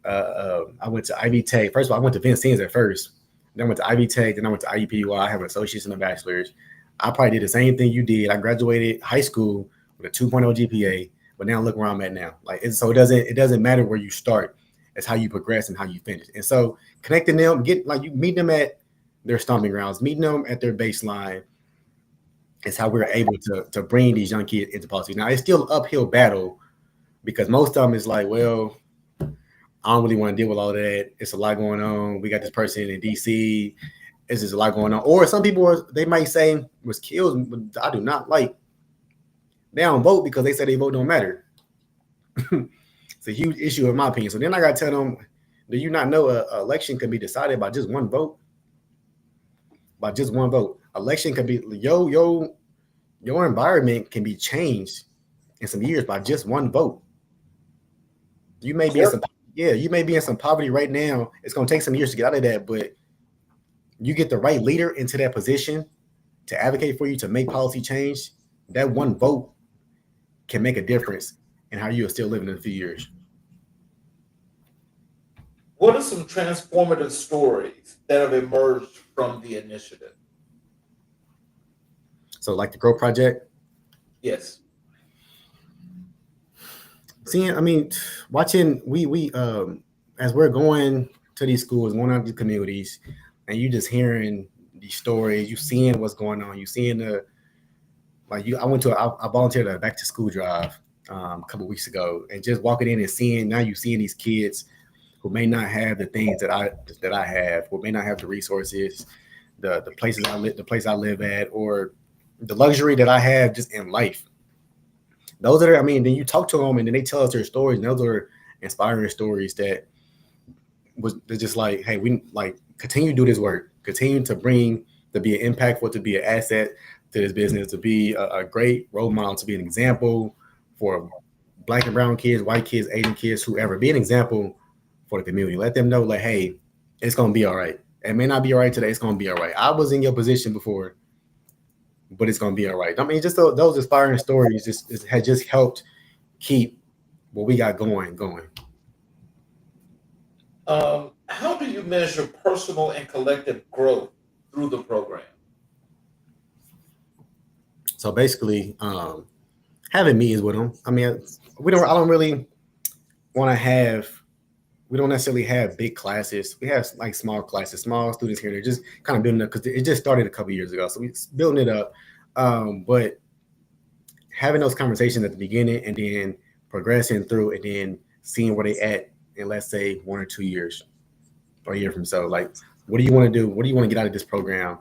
Ivy Tech. First of all, I went to Vincennes at first. Then I went to Ivy Tech. Then I went to IUPUI. I have an associate's and a bachelor's. I probably did the same thing you did. I graduated high school with a 2.0 GPA, but now look where I'm at now. So it doesn't matter where you start. It's how you progress and how you finish. And so connecting them, you meet them at their stomping grounds, meeting them at their baseline is how we're able to bring these young kids into politics. Now, it's still an uphill battle because most of them is like, well, I don't really want to deal with all of that. It's a lot going on. We got this person in DC. It's just a lot going on. Or some people, they might say, was killed, but I do not like. They don't vote because they say their vote don't matter. It's a huge issue in my opinion. So then I got to tell them, do you not know an election can be decided by just one vote? By just one vote. Election can be, your environment can be changed in some years by just one vote. You may be in some poverty right now. It's going to take some years to get out of that, but you get the right leader into that position to advocate for you, to make policy change. That one vote can make a difference in how you are still living in a few years. What are some transformative stories that have emerged from the initiative? So like the Grow Project? Yes. Watching, we as we're going to these schools, going out to communities, and you just hearing these stories, you seeing what's going on, you seeing I volunteered at a back to school drive a couple weeks ago, and just walking in and seeing these kids who may not have the things that I have, who may not have the resources, the places the place I live at, or the luxury that I have just in life. Those are, then you talk to them and then they tell us their stories, and those are inspiring stories they're just like, hey, we continue to do this work, continue to be an impactful, to be an asset to this business, to be a great role model, to be an example for Black and brown kids, white kids, Asian kids, whoever. Be an example for the community. Let them know, hey, it's going to be all right. It may not be all right today. It's going to be all right. I was in your position before, but it's going to be all right. Just those inspiring stories has just helped keep what we got going. How do you measure personal and collective growth through the program? So basically, having meetings with them. We don't necessarily have big classes. We have small classes, small students here. They're just kind of building up because it just started a couple years ago. So we're building it up. But having those conversations at the beginning and then progressing through and then seeing where they at in, let's say, 1 or 2 years or a year from so. Like, what do you want to do? What do you want to get out of this program?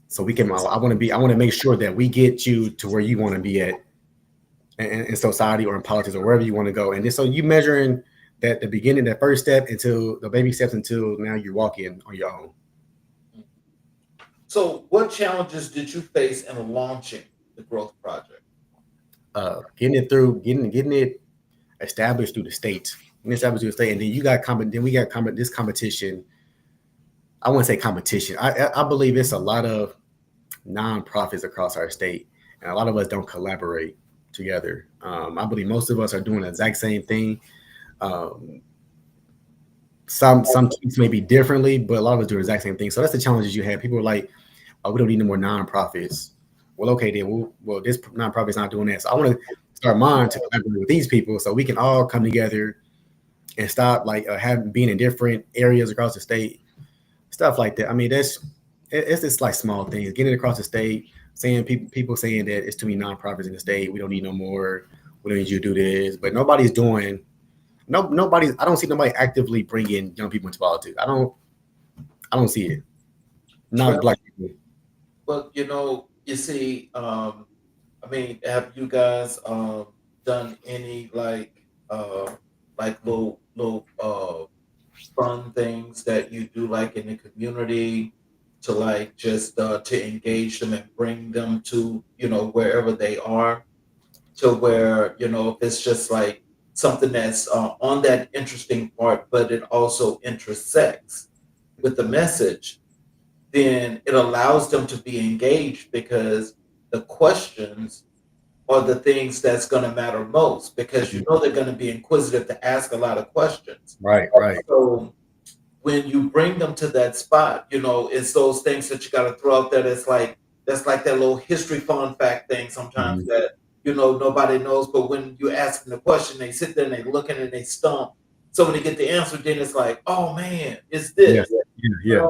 So we can. I want to be. I want to make sure that we get you to where you want to be at in society or in politics or wherever you want to go. And then so you measuring that the beginning, that first step until the baby steps until now you're walking on your own. So, what challenges did you face in launching the growth project? Getting it through, getting it established through the state, and then you got then we got this competition. I wouldn't say competition. I believe it's a lot of nonprofits across our state, and a lot of us don't collaborate together. I believe most of us are doing the exact same thing. Some teams maybe differently, but a lot of us do the exact same thing. So that's the challenges you have. People are like, "Oh, we don't need no more nonprofits." Well, okay, then. Well, this nonprofit's not doing that. So I want to start mine to collaborate with these people, so we can all come together and stop being in different areas across the state, stuff like that. I mean, it's just like small things. Getting across the state, saying people saying that it's too many nonprofits in the state. We don't need no more. We don't need you to do this, but nobody's doing. Nobody's. I don't see nobody actively bringing young people into politics. I don't see it. Not black people. Well, you see, I mean, have you guys done any little fun things that you do like in the community to just to engage them and bring them to wherever they are, to where if it's just like something that's on that interesting part, but it also intersects with the message, then it allows them to be engaged because the questions are the things that's going to matter most, because they're going to be inquisitive to ask a lot of questions. Right. So when you bring them to that spot, it's those things that you got to throw out there. That's like that little history fun fact thing sometimes that nobody knows, but when you ask them the question, they sit there and they look at it and they stump. So when they get the answer, then it's like, oh man, it's this. Yeah.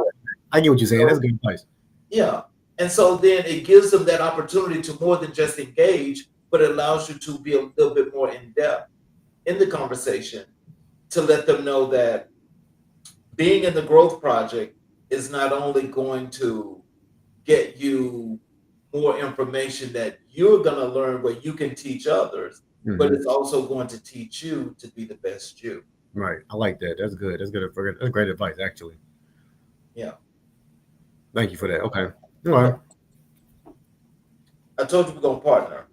I get what you're saying. That's a good advice. Yeah. And so then it gives them that opportunity to more than just engage, but it allows you to be a little bit more in depth in the conversation to let them know that being in the growth project is not only going to get you more information that you're going to learn where you can teach others, but it's also going to teach you to be the best you. Right. I like that. That's good. That's good. That's great advice, actually. Yeah. Thank you for that. Okay. All right. I told you we're going to partner.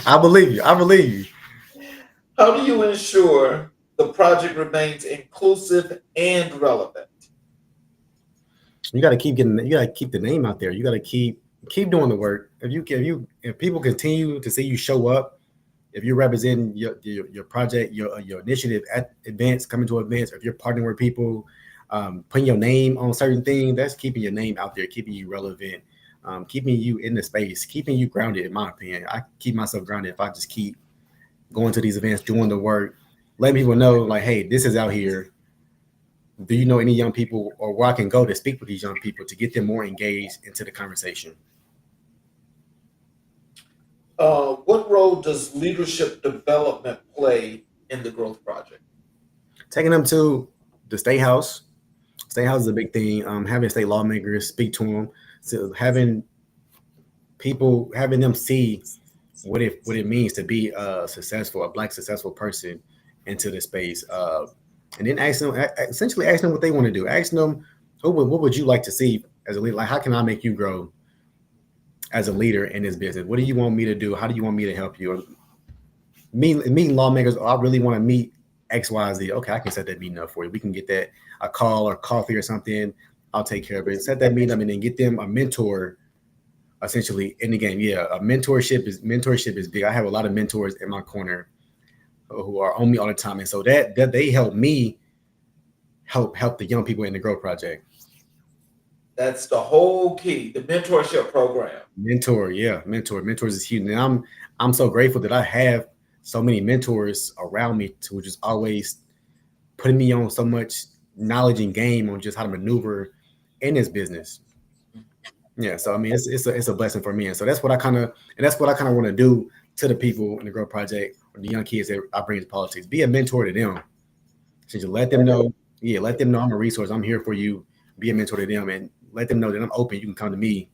I believe you. How do you ensure the project remains inclusive and relevant? You got to keep the name out there. You got to keep doing the work. If people continue to see you show up, if you're representing your project, your initiative at events, coming to events, or if you're partnering with people, putting your name on certain things, that's keeping your name out there, keeping you relevant, keeping you in the space, keeping you grounded. In my opinion, I keep myself grounded if I just keep going to these events, doing the work, letting people know, like, hey, this is out here. Do you know any young people, or where I can go to speak with these young people to get them more engaged into the conversation? What role does leadership development play in the growth project? Taking them to the state house. State house is a big thing. Having state lawmakers speak to them, so having them see what it means to be a black successful person into the space. And then essentially ask them what they want to do. Ask them, what would you like to see as a leader? Like, how can I make you grow as a leader in this business? What do you want me to do? How do you want me to help you? Meeting lawmakers, I really want to meet X, Y, Z. Okay, I can set that meeting up for you. We can get that, a call or coffee or something. I'll take care of it. Set that meeting up and then get them a mentor essentially in the game. Yeah, mentorship is big. I have a lot of mentors in my corner who are on me all the time, and so that they help me help the young people in the growth project. That's the whole key, the mentorship program. Mentors is huge, and I'm so grateful that I have so many mentors around me who just always putting me on so much knowledge and game on just how to maneuver in this business. Yeah, so I mean, it's a blessing for me, and so that's what I kind of want to do to the people in the Grow Project or the young kids that I bring to politics. Be a mentor to them. So just let them know, yeah, let them know I'm a resource. I'm here for you. Be a mentor to them, and let them know that I'm open. You can come to me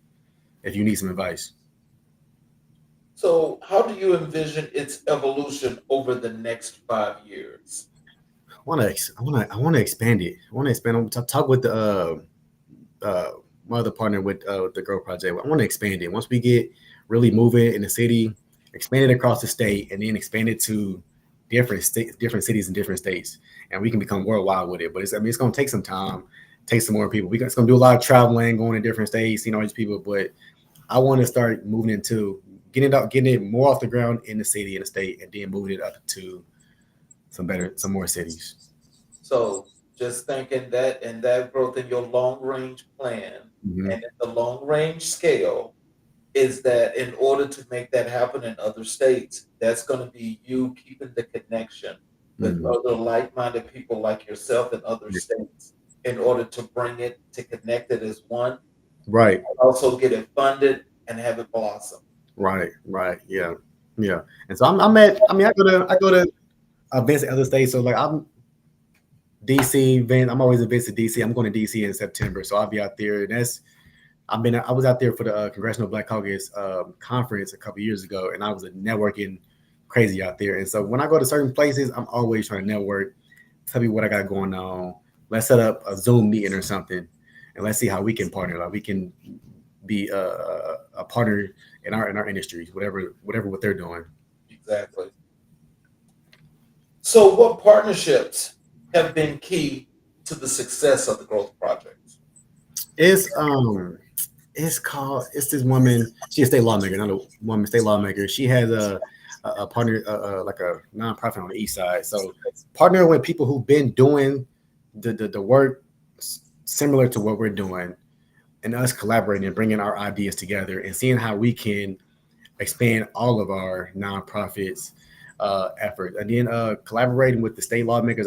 if you need some advice. So, how do you envision its evolution over the next 5 years? I want to expand it. I want to expand. Talk with the uh, my other partner with the Grow Project. I want to expand it. Once we get really moving in the city, expand it across the state, and then expand it to different states, different cities, and different states, and we can become worldwide with it. But I mean, it's going to take some time, take some more people. It's going to do a lot of traveling, going to different states, seeing all these people. But I want to start moving into getting it more off the ground in the city and the state, and then moving it up to some more cities. So, just thinking that and that growth in your long range plan Hmm. and in the long range scale is that in order to make that happen in other states, that's going to be you keeping the connection with Hmm. other like minded people like yourself in other states in order to bring it to connect it as one, Right, also get it funded and have it blossom. right, yeah, yeah. And so I'm at. I mean, I go to events in other states. So like I'm DC event. I'm always events in DC. I'm going to DC in September, so I'll be out there. And I was out there for the Congressional Black Caucus conference a couple years ago, and I was networking crazy out there. And so when I go to certain places, I'm always trying to network, tell me what I got going on. Let's set up a Zoom meeting or something, and let's see how we can partner. Like we can be a partner in our industries, whatever what they're doing. Exactly. So, what partnerships have been key to the success of the growth project? It's it's this woman. She's a state lawmaker, not a woman state lawmaker. She has a partner, like a nonprofit on the east side. So partnering with people who've been doing the work similar to what we're doing, and us collaborating and bringing our ideas together and seeing how we can expand all of our nonprofits efforts, and then collaborating with the state lawmakers.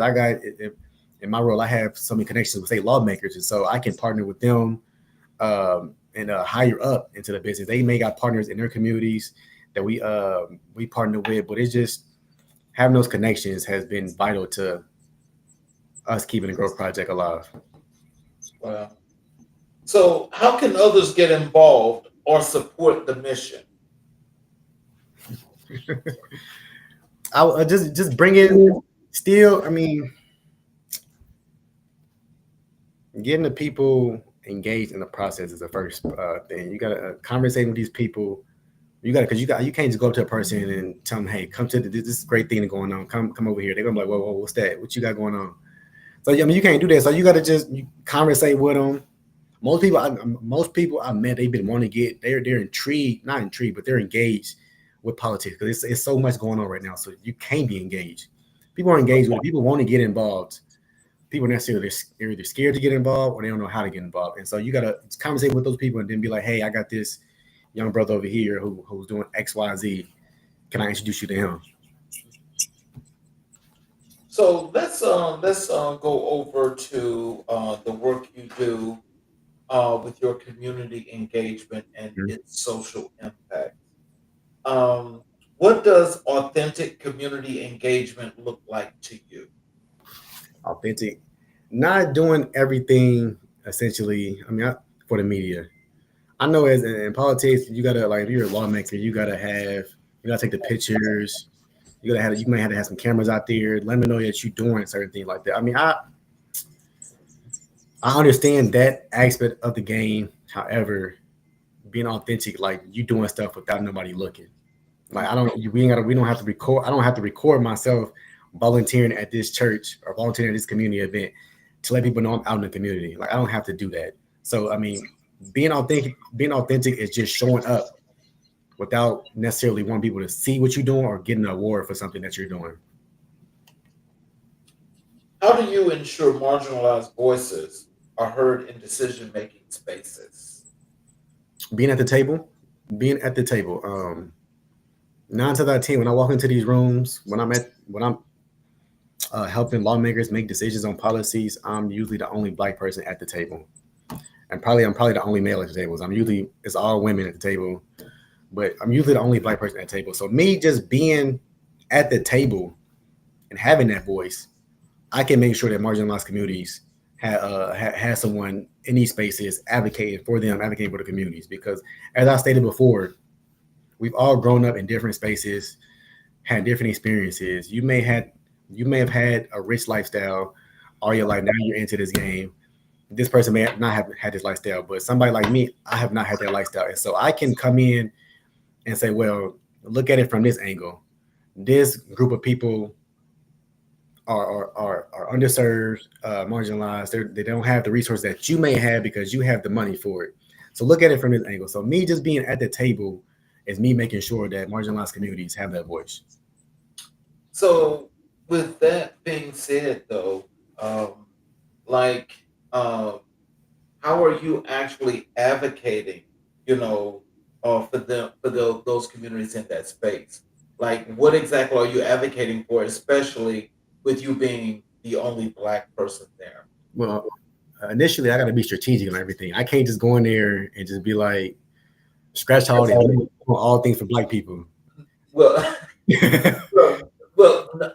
In my role, I have so many connections with state lawmakers, and so I can partner with them and higher up into the business. They may got partners in their communities that we partner with, but it's just having those connections has been vital to us keeping the growth project alive. Wow. So, how can others get involved or support the mission? I just bring in still. I mean, getting the people engaged in the process is the first thing. You got to conversate with these people. You got to because you can't just go up to a person and tell them, hey, come to this great thing going on. Come over here. They're gonna be like, whoa, what's that? What you got going on? So I mean, you can't do that. So you got to just conversate with them. Most people I met, they've been wanting to get. They're intrigued, not intrigued, but they're engaged with politics because it's so much going on right now. So you can't be engaged. People are engaged with it. People want to get involved. People necessarily they're either scared to get involved or they don't know how to get involved. And so you got to conversate with those people and then be like, hey, I got this young brother over here who's doing X, Y, Z. Can I introduce you to him? So let's go over to the work you do with your community engagement and Mhm. its social impact. Um, what does authentic community engagement look like to you? Authentic, not doing everything essentially. I mean, for the media. I know as in politics, you gotta like if you're a lawmaker, you gotta take the pictures. You might have to have some cameras out there. Let me know that you're doing certain things like that. I mean, I understand that aspect of the game. However, being authentic, like you doing stuff without nobody looking. Like I don't, we don't have to record. I don't have to record myself volunteering at this church or volunteering at this community event to let people know I'm out in the community. Like I don't have to do that. So I mean, being authentic is just showing up without necessarily wanting people to see what you're doing or getting an award for something that you're doing. How do you ensure marginalized voices are heard in decision making spaces? Being at the table, being at the table. 9 times out of 10, when I walk into these rooms, when I'm helping lawmakers make decisions on policies, I'm usually the only black person at the table. And probably I'm probably the only male at the tables. I'm usually it's all women at the table, but I'm usually the only black person at the table. So me just being at the table and having that voice, I can make sure that marginalized communities have someone in these spaces advocating for them, advocating for the communities. Because as I stated before, we've all grown up in different spaces, had different experiences. You may have had a rich lifestyle all your life. Now you're into this game. This person may not have had this lifestyle, but somebody like me, I have not had that lifestyle. And so I can come in and say, well, look at it from this angle. This group of people are underserved, marginalized. They don't have the resources that you may have because you have the money for it. So look at it from this angle. So me just being at the table is me making sure that marginalized communities have that voice. So, with that being said, though, um, like, um, how are you actually advocating, you know, for those communities in that space? Like, what exactly are you advocating for, especially with you being the only black person there? Well, initially I got to be strategic and everything. I can't just go in there and just be like scratch all this, all things for black people. Well,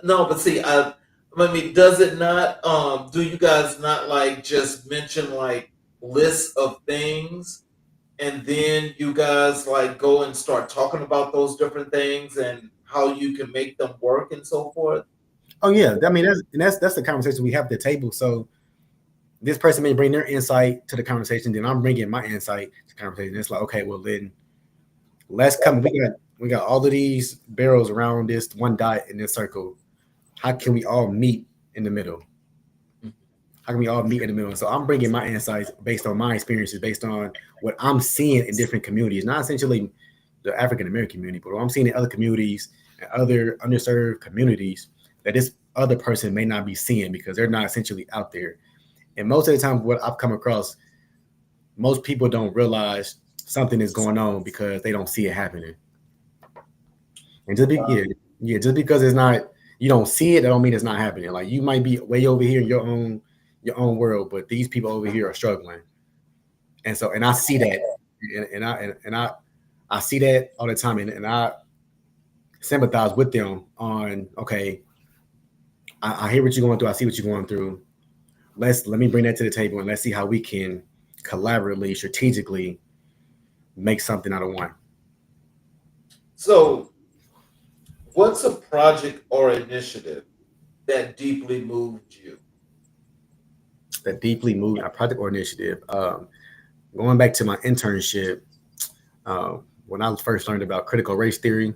no, but see, I mean, does it not? Do you guys not like just mention like lists of things, and then you guys like go and start talking about those different things and how you can make them work and so forth? Oh yeah, I mean that's the conversation we have at the table. So this person may bring their insight to the conversation, then I'm bringing my insight to the conversation. It's like, okay, well then let's come. We got all of these barrels around this one dot in this circle. How can we all meet in the middle? How can we all meet in the middle? So I'm bringing my insights based on my experiences, based on what I'm seeing in different communities, not essentially the African American community, but what I'm seeing in other communities and other underserved communities that this other person may not be seeing because they're not essentially out there. And most of the time, what I've come across, most people don't realize something is going on because they don't see it happening. And just because it's not, you don't see it, that don't mean it's not happening. Like you might be way over here in your own world, but these people over here are struggling. And so, and I see that, and I see that all the time, and I sympathize with them on, okay, I hear what you're going through, I see what you're going through. Let me bring that to the table and let's see how we can collaboratively, strategically make something out of one. So, what's a project or initiative that deeply moved you? That deeply moving a project or initiative. Going back to my internship, when I first learned about critical race theory,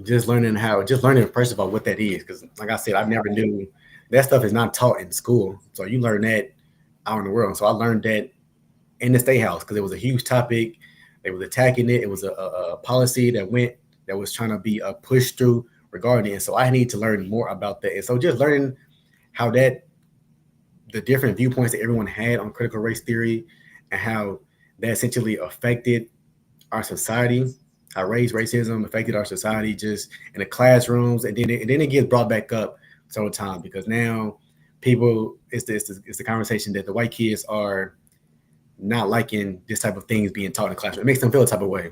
just learning first of all what that is, because like I said, I never knew that stuff is not taught in school. So you learn that out in the world. So I learned that in the state house because it was a huge topic. They was attacking it. It was a policy that was trying to be pushed through regarding it. And so I need to learn more about that. And so just learning how that the different viewpoints that everyone had on critical race theory and how that essentially affected our society, how racism affected our society just in the classrooms, and then it gets brought back up several times because now people it's the conversation that the white kids are not liking this type of things being taught in the classroom. It makes them feel a type of way.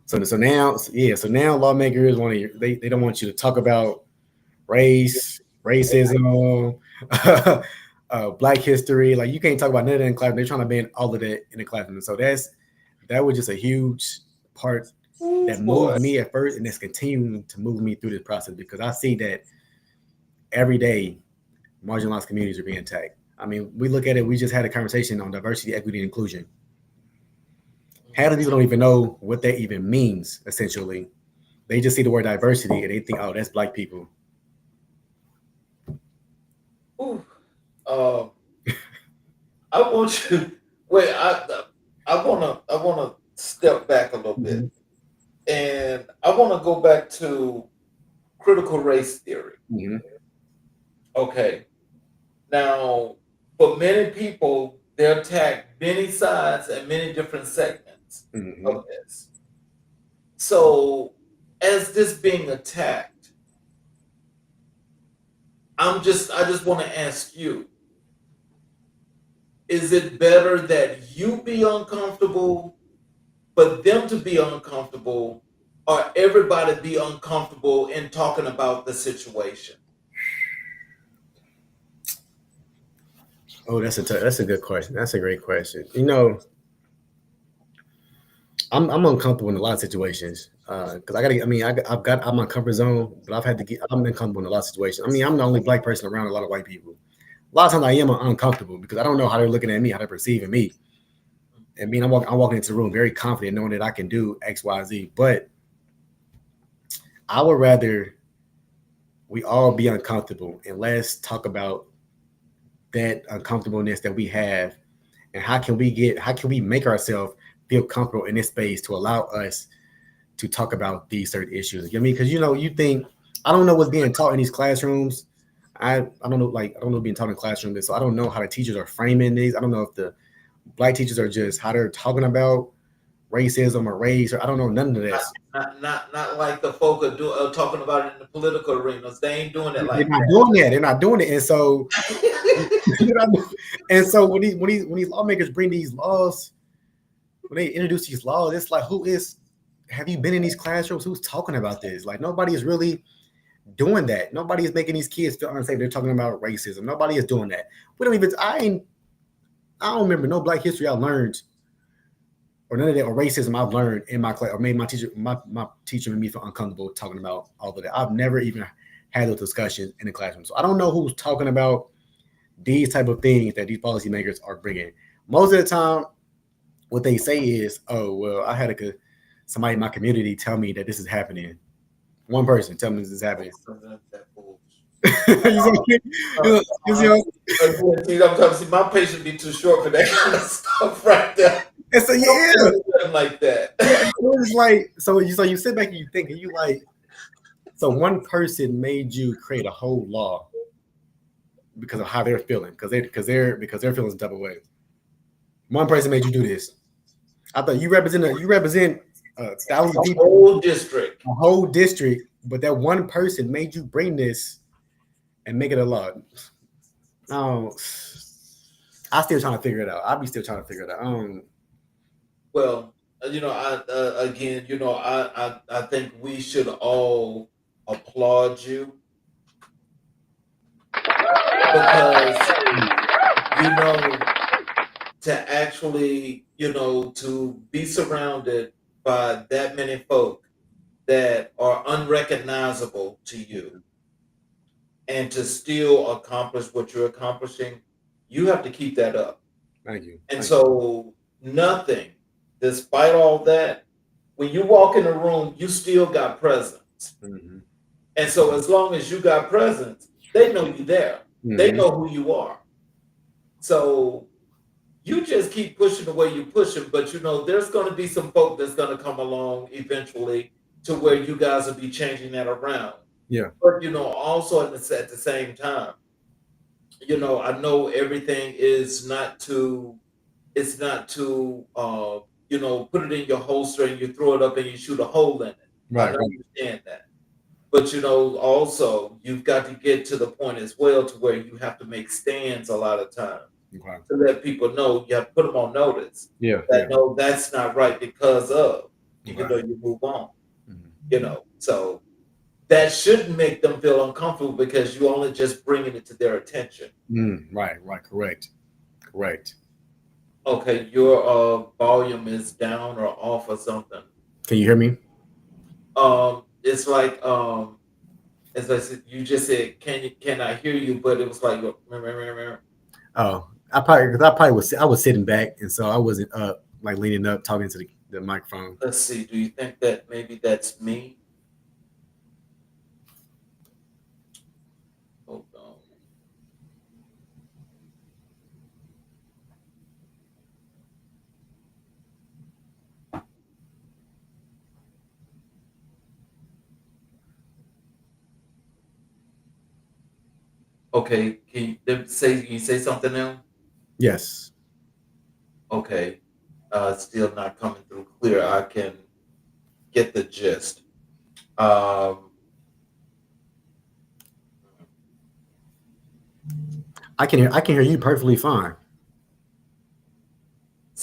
So now lawmakers want to they don't want you to talk about race, racism, Black history. Like you can't talk about none of that in class. They're trying to ban all of that in the classroom. So that was just a huge part that moved me at first, and it's continuing to move me through this process because I see that every day marginalized communities are being attacked. I mean, we look at it. We just had a conversation on diversity, equity, and inclusion. Half of people don't even know what that even means. Essentially, they just see the word diversity and they think, "Oh, that's Black people." Ooh, um, I want you. Wait, I wanna step back a little bit, Mm-hmm. and I want to go back to critical race theory. Mm-hmm. Okay, now for many people, they attack many sides and many different segments Mm-hmm. of this. So, as this being attacked, I just want to ask you, Is it better that you be uncomfortable, but them to be uncomfortable, or everybody be uncomfortable in talking about the situation? Oh, that's a good question. That's a great question. You know, I'm uncomfortable in a lot of situations because I gotta. I mean, I've got I'm my comfort zone, but I've had to get. I'm uncomfortable in a lot of situations. I mean, I'm the only black person around a lot of white people. A lot of times I am uncomfortable because I don't know how they're looking at me, how they're perceiving me. I mean, I'm walking into the room very confident, knowing that I can do X, Y, Z. But I would rather we all be uncomfortable and let's talk about that uncomfortableness that we have and how can we make ourselves feel comfortable in this space to allow us to talk about these certain issues. You know what I mean? Because you think I don't know what's being taught in these classrooms. I don't know, like I don't know being taught in classrooms, so I don't know how the teachers are framing these. I don't know if the black teachers are just how they're talking about racism or race, or I don't know none of this. Not like the folk talking about it in the political arenas. They ain't doing it They're like not doing that. They're not doing it, and so that. and so when these lawmakers bring these laws, when they introduce these laws, it's like who is? Have you been in these classrooms? Who's talking about this? Like nobody is really doing that. Nobody is making these kids feel unsafe. They're talking about racism. Nobody is doing that. We don't even. I don't remember no Black history I learned or none of that or racism I've learned in my class or made my teacher made me feel uncomfortable talking about all of that. I've never even had those discussions in the classroom. So I don't know who's talking about these type of things that these policymakers are bringing. Most of the time, what they say is, "Oh, well, I had somebody in my community tell me that this is happening. One person tell me this is happening." Uh, See, I'm talking. See, my patience be too short for that kind of stuff right there. And so yeah, Nothing like that. it's like so you sit back and you think and you like so one person made you create a whole law because of how they're feeling because they're feeling double way. One person made you do this. I thought you represent thousands of A people, whole district. a whole district, but that one person made you bring this and make it a law. Um, I still trying to figure it out. I'll be still trying to figure it out. Well, again, I think we should all applaud you because you know to actually to be surrounded by that many folk that are unrecognizable to you and to still accomplish what you're accomplishing, you have to keep that up. Thank you. And Thank you. so, nothing, despite all that, when you walk in the room, you still got presence. Mm-hmm. And so, as long as you got presence, they know you there. They Mm-hmm. know who you are. So, you just keep pushing the way you're pushing, but there's going to be some folk that's going to come along eventually to where you guys will be changing that around. Yeah. But also at the same time, I know everything is not to it's not to put it in your holster and you throw it up and you shoot a hole in it. I Right. Right. understand that. But also you've got to get to the point as well to where you have to make stands a lot of times Okay. to let people know. You have to put them on notice Yeah. that Yeah. no, that's not right because of, even though Okay. you move on. Mm-hmm. So that shouldn't make them feel uncomfortable because you only just bringing it to their attention. Right. Right. Correct. Correct. Okay, your volume is down or off or something. Can you hear me? It's like as I said, you just said, can I hear you? But it was like Oh, I was sitting back, and so I wasn't up, like leaning up, talking to the microphone. let's see, do you think that maybe that's me? Hold on. Okay, can you say something now? Yes, Okay. Still not coming through clear. I can get the gist. Um, I can hear you perfectly fine.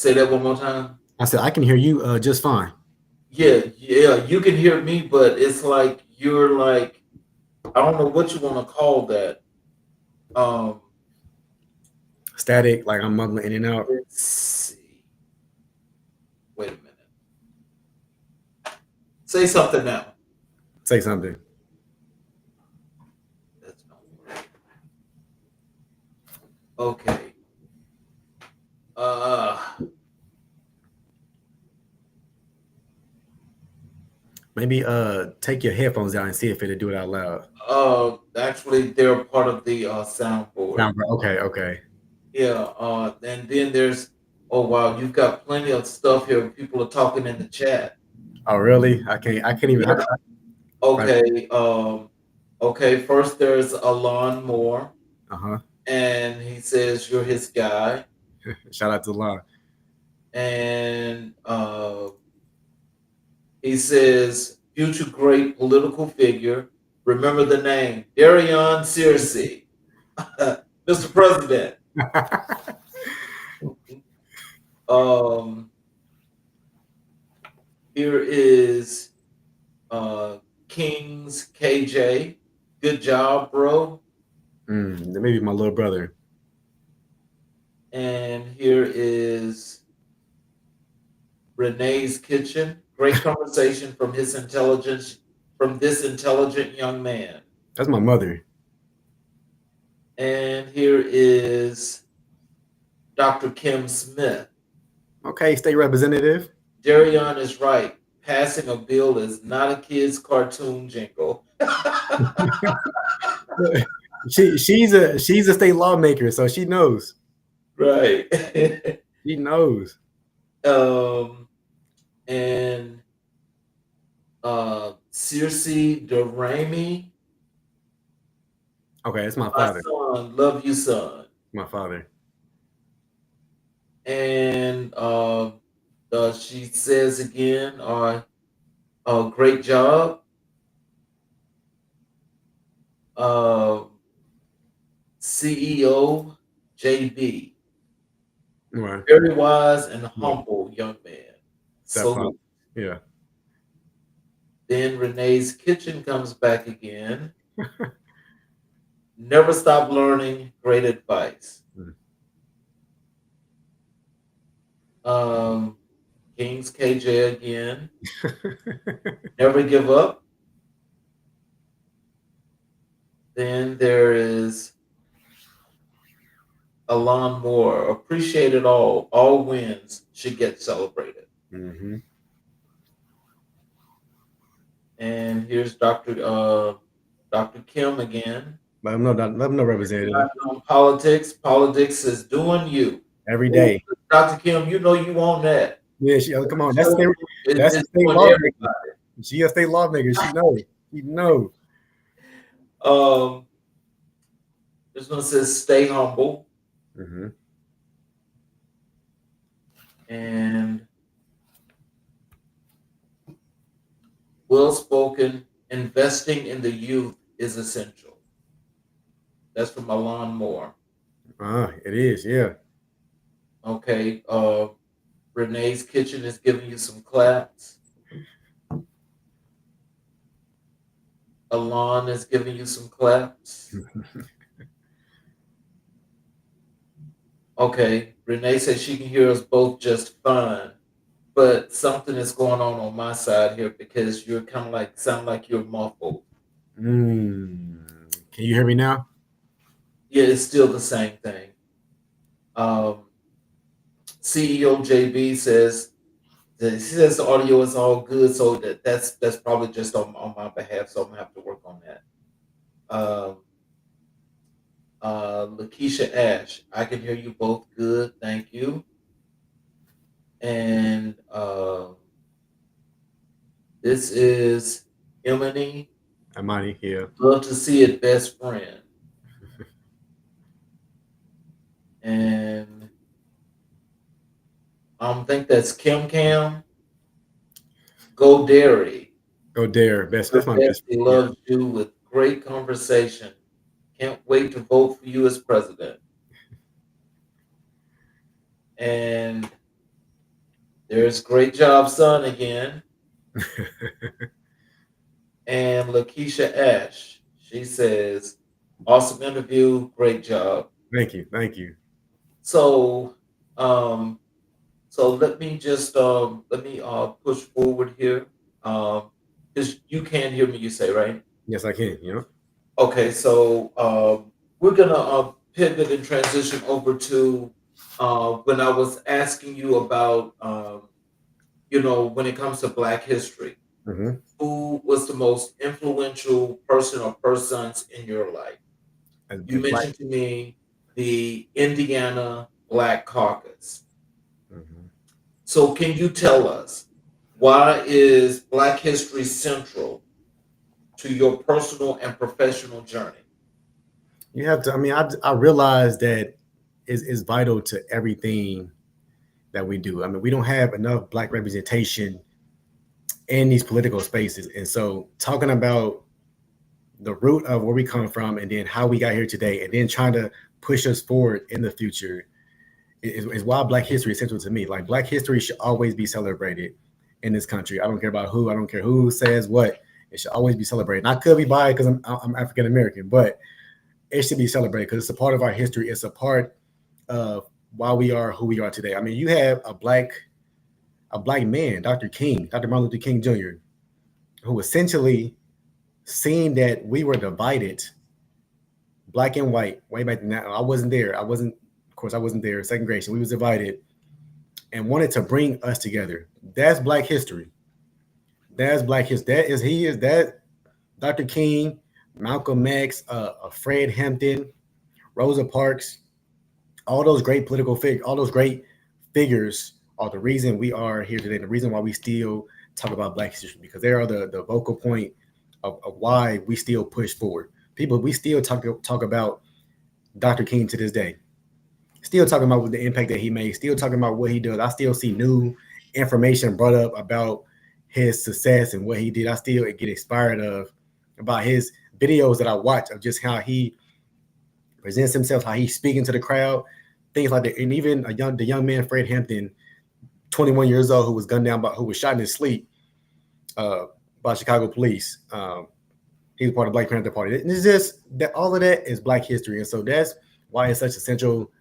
Say that one more time. I said I can hear you just fine. Yeah, yeah, you can hear me, but it's like you're like I don't know what you want to call that. Um, Static, like I'm mumbling in and out. let's see. Wait a minute. Say something now. Say something. That's not working. Okay. Uh, Maybe take your headphones out and see if it'll do it out loud. actually, they're part of the soundboard. Okay, okay. Yeah. And then there's. Oh wow, you've got plenty of stuff here. People are talking in the chat. Oh really? I can't even. Yeah. Okay. Okay. First, there's Alon Moore, Uh-huh. and he says you're his guy, Shout out to Lon. and he says future great political figure. Remember the name Derion Searcey, Mr. President. Um, Here is Kings KJ. Good job, bro. Maybe my little brother. And here is Renee's Kitchen. Great conversation from this intelligent young man. That's my mother. And here is Dr. Kim Smith. Okay, state representative. Derion is right. Passing a bill is not a kid's cartoon jingle. She's a state lawmaker, so she knows. Right. She knows. And Searcey Dorami. Okay, it's my My father. son, love you, son. My father. And she says again, great job. CEO JB. Right. Very wise and humble young man. So yeah. then Renee's Kitchen comes back again. Never stop learning. Great advice. Kings KJ again. Never give up. Then there is Alon Moore. Appreciate it all. All wins should get celebrated. Mm-hmm. And here's Dr. Kim again. Let them know, representative. Politics. Politics is doing you. Every day. Dr. Kim, you know you own that. Yeah, come on. That's state lawmaker. She a state lawmaker. She knows. She knows. This one says stay humble. Mm-hmm. And well spoken, investing in the youth is essential. That's from Alon Moore. It is, yeah. Okay. Renee's Kitchen is giving you some claps. Alon is giving you some claps. Okay. Renee says she can hear us both just fine. But something is going on my side here because you're kind of like sound like you're muffled. Can you hear me now? Yeah, it's still the same thing. CEO JB says the audio is all good, so that's probably just on my behalf, so I'm gonna have to work on that. Lakeisha Ash, I can hear you both good, thank you. And this is Emily. Amani here. Love to see it, best friend. And I think that's Kim Cam. Go Dairy. Go Dare. That's my best friend. Loves you with great conversation. Can't wait to vote for you as president. And There's great job, son, again. And Lakeisha Ash, she says, awesome interview, great job. Thank you. Thank you. So, um, so let me push forward here. Because you can hear me, you say, right? Yes, I can. You know. Okay, so we're gonna pivot and transition over to when I was asking you about when it comes to Black history, Mm-hmm. who was the most influential person or persons in your life? You As black. mentioned to me the Indiana Black Caucus. Mhm. So can you tell us, why is Black history central to your personal and professional journey? You have to. I mean, I realize that is vital to everything that we do. I mean, we don't have enough black representation in these political spaces, and so talking about the root of where we come from, and then how we got here today, and then trying to push us forward in the future is why Black history is central to me. Like Black history should always be celebrated in this country. I don't care about who. I don't care who says what. It should always be celebrated. And I could be biased because I'm African American, but it should be celebrated because it's a part of our history. It's a part of why we are who we are today. I mean, you have a black man, Dr. King, Dr. Martin Luther King Jr., who essentially seen that we were divided, black and white, way back then. I wasn't there. Of course, I wasn't there. Second grade, so we was divided, and wanted to bring us together. That's Black history. That's Black history. That Dr. King, Malcolm X, Fred Hampton, Rosa Parks, all those great all those great figures are the reason we are here today. The reason why we still talk about Black history, because they are the vocal point of why we still push forward. People, we still talk about Dr. King to this day. Still talking about the impact that he made. Still talking about what he does. I still see new information brought up about his success and what he did. I still get inspired about his videos that I watch of just how he presents himself, how he's speaking to the crowd, things like that. And even the young man Fred Hampton, 21 years old, who was gunned down who was shot in his sleep by Chicago police. He was part of Black Panther Party. It's just that all of that is Black history, and so that's why it's such a central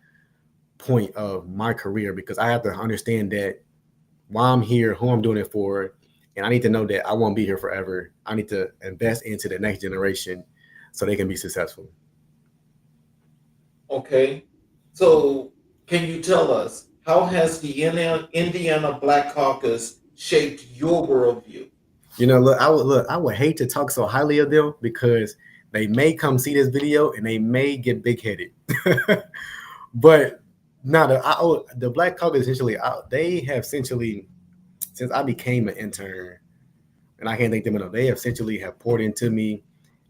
point of my career, because I have to understand that why I'm here, who I'm doing it for, and I need to know that I won't be here forever. I need to invest into the next generation so they can be successful. Okay, so can you tell us, how has the Indiana Black Caucus shaped your worldview? I would hate to talk so highly of them because they may come see this video and they may get big headed. But now the Black Caucus essentially, they have essentially, since I became an intern, and I can't thank them enough. They essentially have poured into me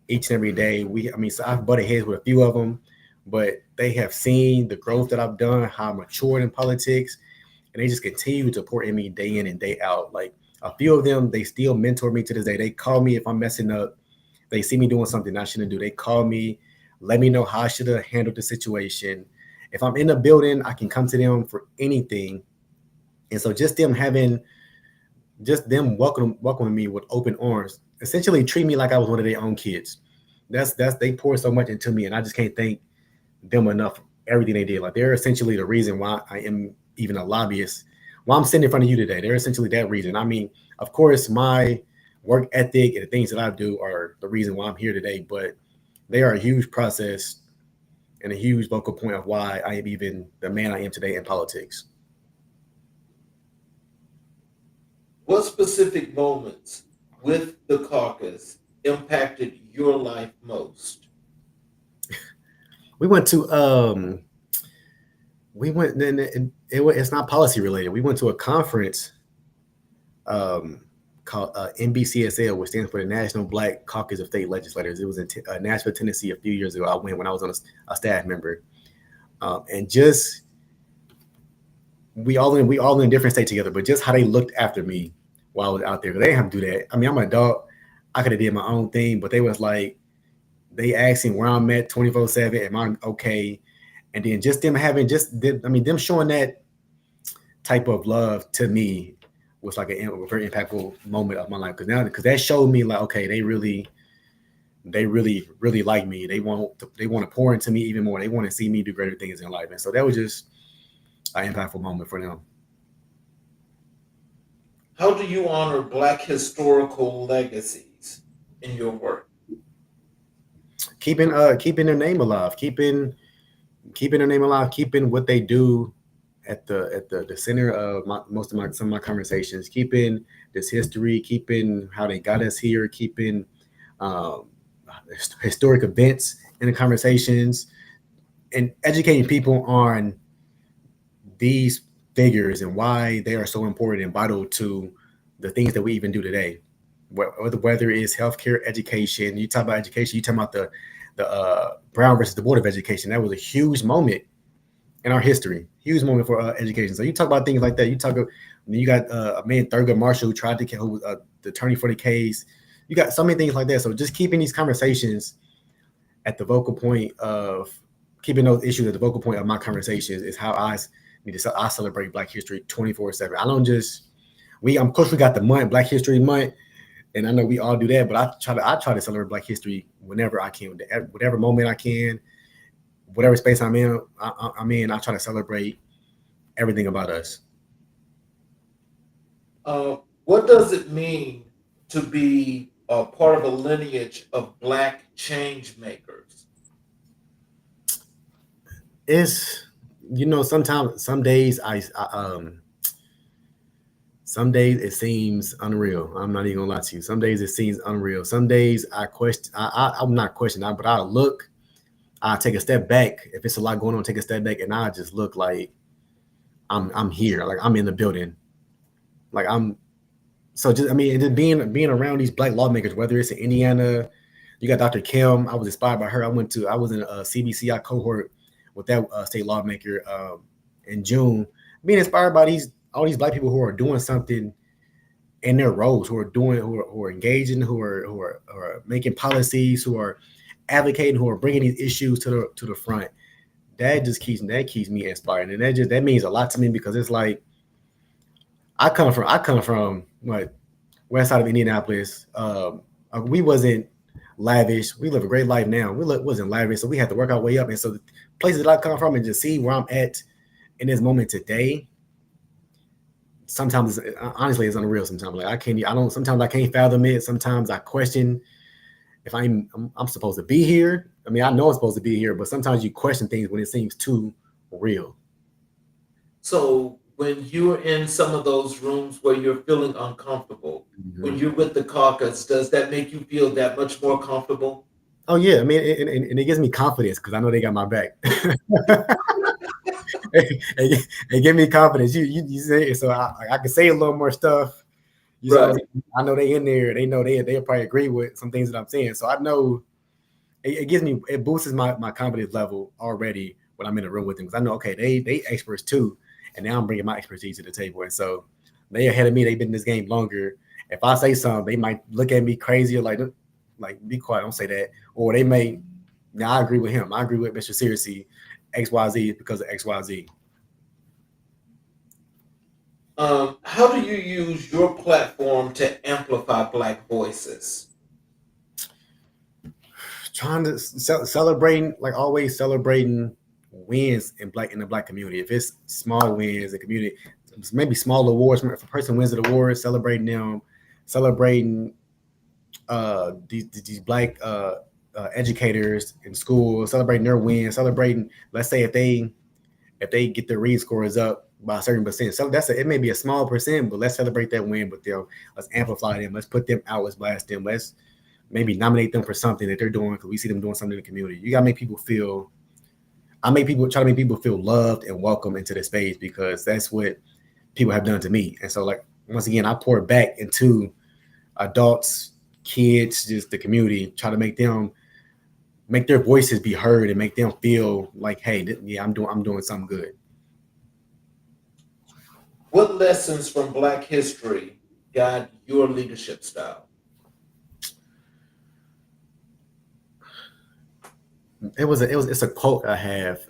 each and every day. So I've butted heads with a few of them, but they have seen the growth that I've done, how I matured in politics, and they just continue to pour in me day in and day out. Like a few of them, they still mentor me to this day. They call me if I'm messing up. They see me doing something I shouldn't do. They call me, let me know how I should have handled the situation. If I'm in a building, I can come to them for anything. And so just them welcoming me with open arms, essentially treat me like I was one of their own kids. They pour so much into me, and I just can't thank them enough for everything they did. Like they're essentially the reason why I am even a lobbyist. Why I'm sitting in front of you today. They're essentially that reason. I mean, of course, my work ethic and the things that I do are the reason why I'm here today, but they are a huge process and a huge vocal point of why I am even the man I am today in politics. What specific moments with the caucus impacted your life most? We went to it's not policy related. We went to a conference called NBCSL, which stands for the National Black Caucus of State Legislators. It was in Nashville, Tennessee, a few years ago. I went when I was on a staff member, and just we all in a different state together. But just how they looked after me while I was out there, they didn't have to do that. I mean, I'm an adult. I could have did my own thing, but they was like, they asking where I'm at 24/7. Am I okay? And then just them having them showing that type of love to me was like a very impactful moment of my life because that showed me like, okay, they really like me. They want to pour into me even more. They want to see me do greater things in life, and so that was just an impactful moment for them. How do you honor Black historical legacies in your work? Keeping their name alive, keeping their name alive, keeping what they do at the center of some of my conversations, keeping this history, keeping how they got us here, keeping um, historic events in the conversations, and educating people on these figures and why they are so important and vital to the things that we even do today. Whether it's healthcare, education, you talk about education, you talk about the Brown versus the Board of Education. That was a huge moment in our history, huge moment for education. So you talk about things like that. You got a man, Thurgood Marshall, who tried to kill, who was the attorney for the case. You got so many things like that. So just keeping these conversations at the vocal point of keeping those issues at the vocal point of my conversations is how I celebrate Black History 24/7. I don't just of course we got the month, Black History Month, and I know we all do that, but I try to celebrate Black History whenever I can, whatever moment I can, whatever space I'm in. I try to celebrate everything about us. What does it mean to be a part of a lineage of Black change makers? It's sometimes some days it seems unreal. I'm not even gonna lie to you. Some days it seems unreal. Some days I question. I'm not questioning, but I take a step back. If it's a lot going on, take a step back, and I just look like I'm here, like I'm in the building, like I'm. So just just being around these Black lawmakers, whether it's in Indiana, you got Dr. Kim. I was inspired by her. I was in a CBCI cohort with that state lawmaker in June, being inspired by all these Black people who are doing something in their roles, who are engaging, who are making policies, who are advocating, who are bringing these issues to the front. That keeps me inspired, and that means a lot to me because it's like I come from what, west side of Indianapolis. We wasn't lavish. We live a great life now. Wasn't lavish, so we had to work our way up. And so the places that I come from and just see where I'm at in this moment today, sometimes honestly it's unreal. Sometimes sometimes I can't fathom it. Sometimes I question if I'm supposed to be here. I mean, I know I'm supposed to be here, but sometimes you question things when it seems too real. So when you're in some of those rooms where you're feeling uncomfortable, when you're with the caucus, does that make you feel that much more comfortable? Oh yeah, I mean, and it gives me confidence because I know they got my back. It give me confidence. You say it, so I can say a little more stuff. Right. I know they in there. They know they probably agree with some things that I'm saying. So I know it boosts my confidence level already when I'm in the room with them because I know, okay, they experts too, and now I'm bringing my expertise to the table, and so they ahead of me. They've been in this game longer. If I say something, they might look at me crazy or like be quiet, don't say that, or they may. Now I agree with him. I agree with Mr. Searcey, XYZ because of XYZ. How do you use your platform to amplify Black voices? Trying to celebrating, like always celebrating wins in the Black community. If it's small wins in the community, maybe small awards. If a person wins an award, celebrating them, celebrating these Black educators in school, celebrating their wins, celebrating. Let's say if they get their read scores up by a certain percent, so it may be a small percent, but let's celebrate that win with them. Let's amplify them. Let's put them out. Let's blast them. Let's maybe nominate them for something that they're doing because we see them doing something in the community. You gotta make people feel. Try to make people feel loved and welcome into the space because that's what people have done to me. And so, like, once again, I pour back into adults, kids, just the community, try to make their voices be heard and make them feel like, hey, yeah, I'm doing something good. What lessons from Black history guide your leadership style? It's a quote I have.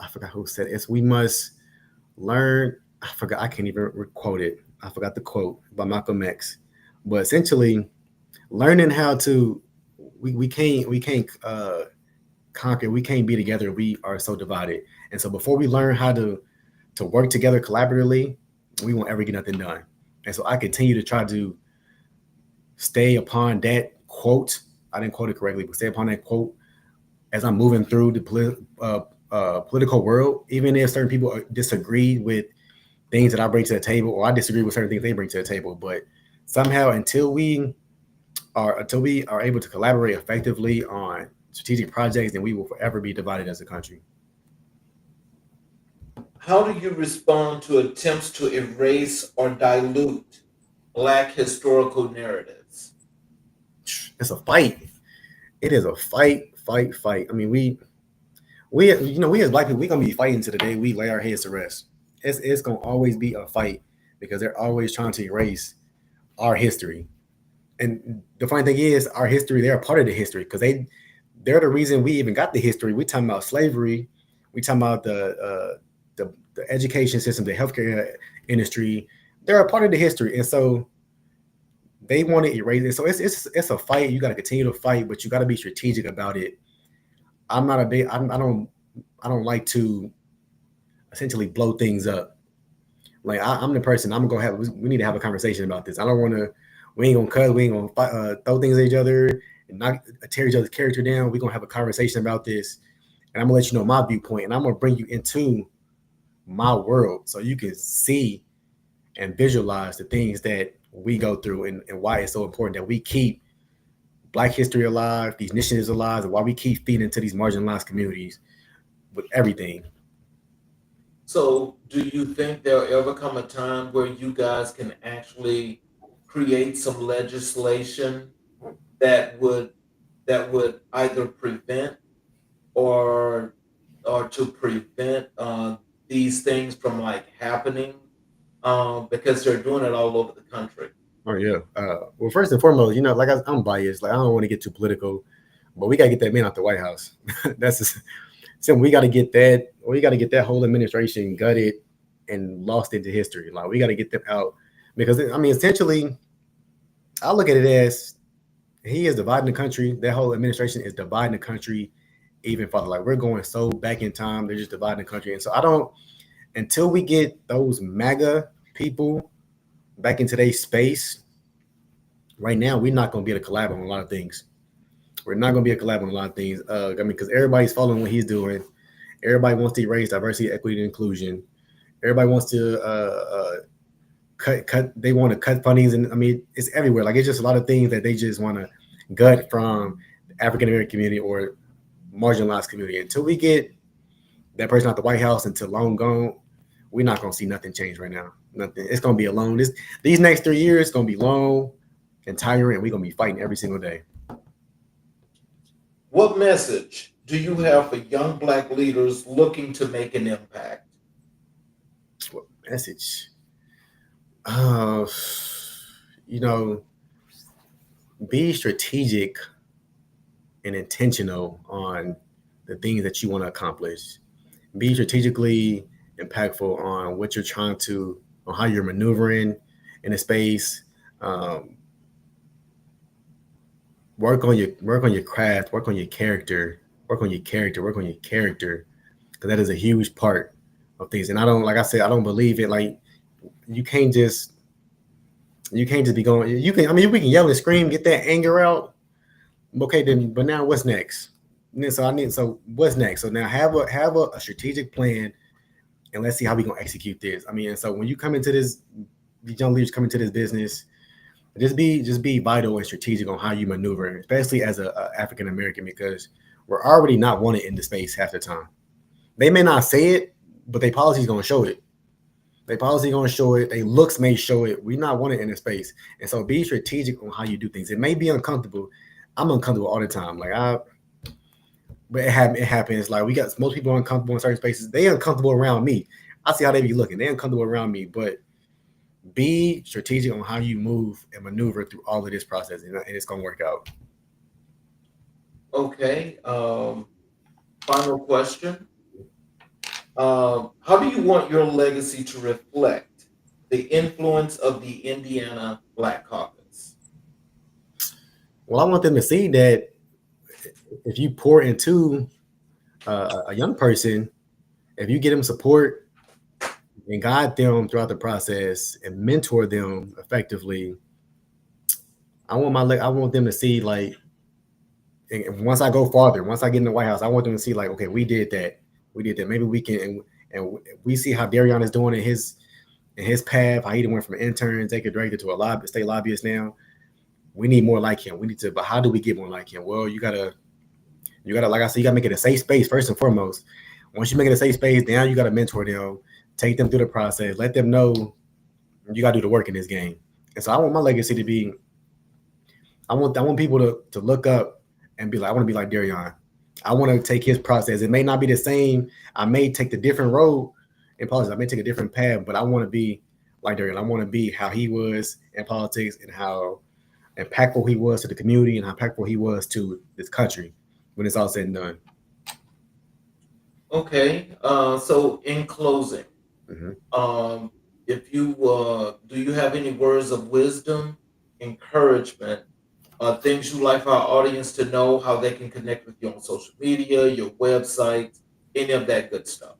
I forgot who said it. It's we must learn I forgot. I can't even quote it. I forgot the quote by Malcolm X. But essentially, learning how to we can't conquer. We can't be together. We are so divided. And so before we learn how to work together collaboratively, we won't ever get nothing done. And so I continue to try to stay upon that quote. I didn't quote it correctly, but stay upon that quote as I'm moving through the political world. Even if certain people disagree with things that I bring to the table, or I disagree with certain things they bring to the table, but somehow until we are able to collaborate effectively on strategic projects, then we will forever be divided as a country. How do you respond to attempts to erase or dilute Black historical narratives? It's a fight. It is a fight. I mean, we as black people, we gonna be fighting to the day we lay our heads to rest. It's gonna always be a fight because they're always trying to erase our history. And the funny thing is, our history, they're a part of the history because they're the reason we even got the history. We talking about slavery, we talking about the education system, the healthcare industry. They're a part of the history, and so they want to erase it. So it's a fight. You got to continue to fight, but you got to be strategic about it. I'm not a big. I don't like to essentially blow things up. Like I'm the person. I'm gonna go have. We need to have a conversation about this. I don't want to. We ain't gonna cut. We ain't gonna fight, throw things at each other and not tear each other's character down. We're gonna have a conversation about this, and I'm gonna let you know my viewpoint, and I'm gonna bring you into my world so you can see and visualize the things that we go through and why it's so important that we keep Black history alive, these initiatives alive, and why we keep feeding into these marginalized communities with everything. So, do you think there'll ever come a time where you guys can actually create some legislation that would either prevent or to prevent these things from like happening because they're doing it all over the country. Oh yeah. Well, first and foremost, like I'm biased. Like I don't want to get too political, but we gotta get that man out the White House. That's just, so we gotta get that. We gotta get that whole administration gutted and lost into history. Like we gotta get them out because I mean, essentially, I look at it as he is dividing the country. That whole administration is dividing the country even further. Like we're going so back in time. They're just dividing the country, and so I don't until we get those MAGA people back in today's space. Right now, we're not going to be able to collab on a lot of things. We're not going to be able to collab on a lot of things. I mean, because everybody's following what he's doing. Everybody wants to erase diversity, equity, and inclusion. Everybody wants to cut. They want to cut fundings, and I mean, it's everywhere. Like it's just a lot of things that they just want to gut from the African American community or marginalized community. Until we get that person out the White House, until long gone, we're not going to see nothing change right now. Nothing. It's going to be a long. These next 3 years going to be long and tiring, and we're going to be fighting every single day. What message do you have for young Black leaders looking to make an impact? What message? Uh, you know, be strategic and intentional on the things that you want to accomplish. Be strategically impactful on what you're trying to, on how you're maneuvering in a space. Work on your craft, work on your character, because that is a huge part of things. And I don't, like I said, I don't believe it. Like you can't just be going. You can, I mean, we can yell and scream, get that anger out. Okay, then, but now what's next? So what's next? So now have a strategic plan, and let's see how we gonna execute this. I mean, and so when you come into this, these young leaders come into this business, just be vital and strategic on how you maneuver, especially as a African American, because we're already not wanted in the space half the time. They may not say it, but their policy is gonna show it. Their policy gonna show it. Their looks may show it. We're not wanted in the space, and so be strategic on how you do things. It may be uncomfortable. I'm uncomfortable all the time. But it happens. Like we got most people uncomfortable in certain spaces. They uncomfortable around me. I see how they be looking. They uncomfortable around me, but be strategic on how you move and maneuver through all of this process, and it's gonna work out. Okay. Final question. How do you want your legacy to reflect the influence of the Indiana Black Caucus? Well, I want them to see that if you pour into a young person, if you get them support and guide them throughout the process and mentor them effectively, I want them to see like, and once I go farther, once I get in the White House, I want them to see like, okay, we did that. Maybe we can, and we see how Derion is doing in his path, how he went from an intern, executive director to a state lobbyist now. We need more like him. We need to, but how do we get more like him? Well, you gotta, like I said, you gotta make it a safe space first and foremost. Once you make it a safe space, now you gotta mentor them, take them through the process, let them know you gotta do the work in this game. And so I want my legacy to be, I want people to look up and be like, I want to be like Derion. I want to take his process. It may not be the same. I may take the different road in politics. I may take a different path, but I want to be like Derion. I want to be how he was in politics and how impactful he was to the community and how impactful he was to this country when it's all said and done. Okay. So in closing, Mm-hmm. if you do you have any words of wisdom, encouragement, things you'd like for our audience to know, how they can connect with you on social media, your website, any of that good stuff?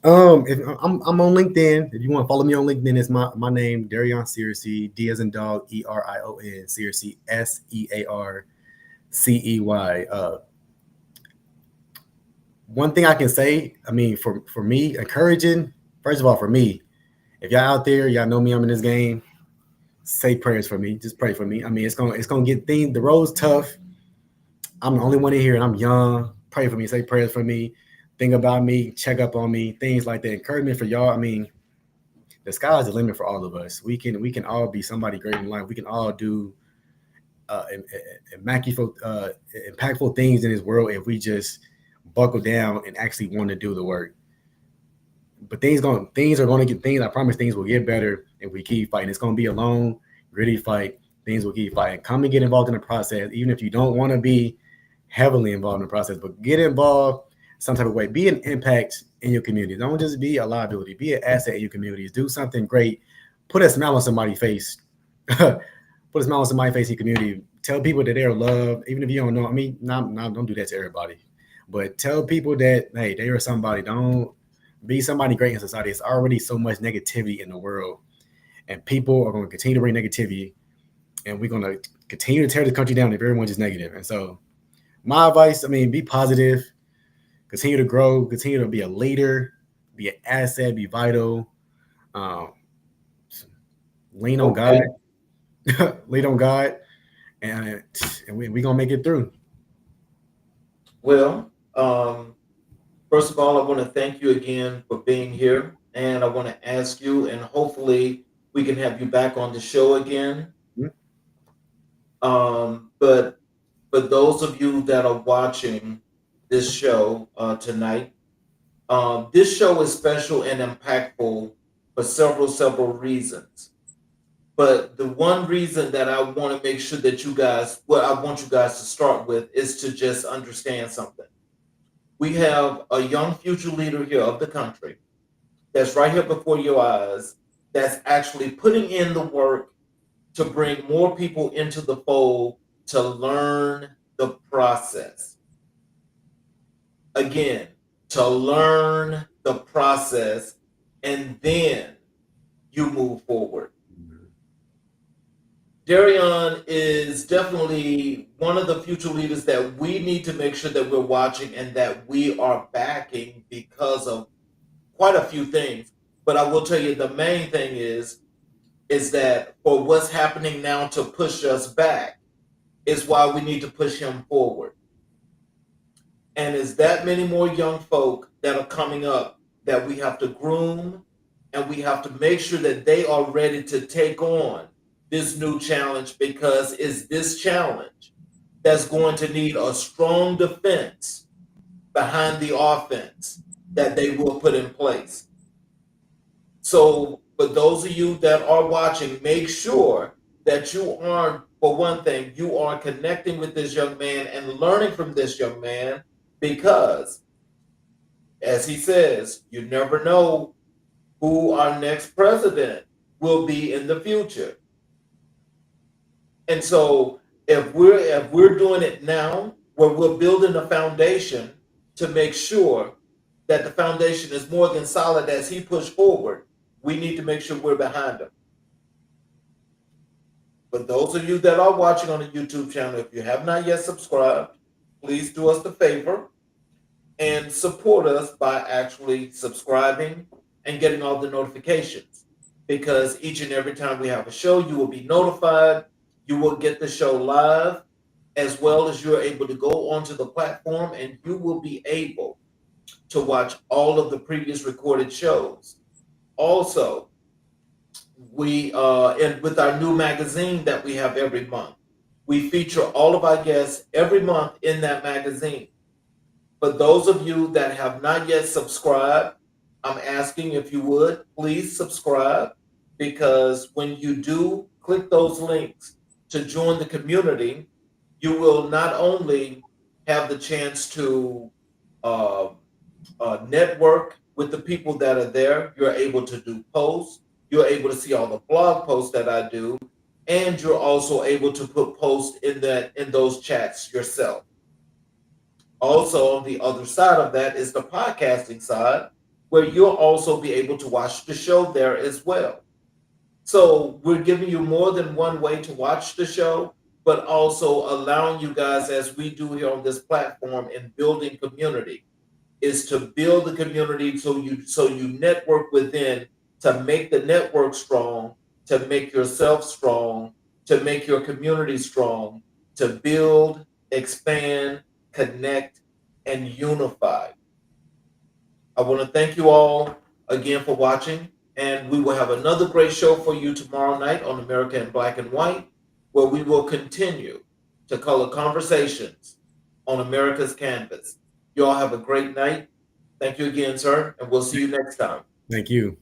If I'm on LinkedIn, if you want to follow me on LinkedIn, it's my name, Derion Searcey, D as in dog, Erion, Searcey, Searcey. One thing I can say, I mean, for me, encouraging, first of all, for me, if y'all out there, y'all know me, I'm in this game, say prayers for me. Just pray for me. I mean, it's gonna get things, the road's tough. I'm the only one in here and I'm young. Pray for me, say prayers for me, think about me, check up on me, things like that. Encouragement for y'all. I mean, the sky's the limit for all of us. We can all be somebody great in life. We can all do impactful things in this world if we just buckle down and actually want to do the work. But things are going to get things. I promise things will get better if we keep fighting. It's going to be a long, gritty fight. Things will keep fighting. Come and get involved in the process, even if you don't want to be heavily involved in the process. But get involved some type of way. Be an impact in your community. Don't just be a liability. Be an asset in your communities. Do something great. Put a smile on somebody's face. Put a smile on somebody's face in your community. Tell people that they're loved, even if you don't know. I mean, don't do that to everybody. But tell people that, hey, they are somebody. Don't be somebody great in society. It's already so much negativity in the world. And people are going to continue to bring negativity. And we're going to continue to tear the country down if everyone's just negative. And so my advice, I mean, be positive. Continue to grow. Continue to be a leader. Be an asset. Be vital. Lean on God. Lean on God. And we're going to make it through. Well, first of all, I want to thank you again for being here. And I want to ask you, and hopefully we can have you back on the show again. But for those of you that are watching this show tonight, this show is special and impactful for several reasons. But the one reason that I want to make sure that what I want you guys to start with is to just understand something. We have a young future leader here of the country that's right here before your eyes, that's actually putting in the work to bring more people into the fold to learn the process. Again, to learn the process, and then you move forward. Derion is definitely one of the future leaders that we need to make sure that we're watching and that we are backing because of quite a few things. But I will tell you the main thing is that for what's happening now to push us back is why we need to push him forward. And is that many more young folk that are coming up that we have to groom and we have to make sure that they are ready to take on this new challenge, because it's this challenge that's going to need a strong defense behind the offense that they will put in place. So for those of you that are watching, make sure that you are, for one thing, you are connecting with this young man and learning from this young man, because As he says, you never know who our next president will be in the future. And so if we're doing it now, where we're building a foundation to make sure that the foundation is more than solid as he pushed forward, we need to make sure we're behind him. For those of you that are watching on the YouTube channel, if you have not yet subscribed, please do us the favor and support us by actually subscribing and getting all the notifications. Because each and every time we have a show, you will be notified. You will get the show live, as well as you're able to go onto the platform and you will be able to watch all of the previous recorded shows. Also, and with our new magazine that we have every month, we feature all of our guests every month in that magazine. For those of you that have not yet subscribed, I'm asking if you would please subscribe, because when you do click those links to join the community, you will not only have the chance to uh, network with the people that are there, you're able to do posts, you're able to see all the blog posts that I do, and you're also able to put posts in those chats yourself. Also, on the other side of that is the podcasting side, where you'll also be able to watch the show there as well. So we're giving you more than one way to watch the show, but also allowing you guys, as we do here on this platform in building community, is to build the community so you network within, to make the network strong, to make yourself strong, to make your community strong, to build, expand, connect, and unify. I want to thank you all again for watching, and we will have another great show for you tomorrow night on America in Black and White, where we will continue to color conversations on America's canvas. You all have a great night. Thank you again, sir, and we'll see you next time. Thank you.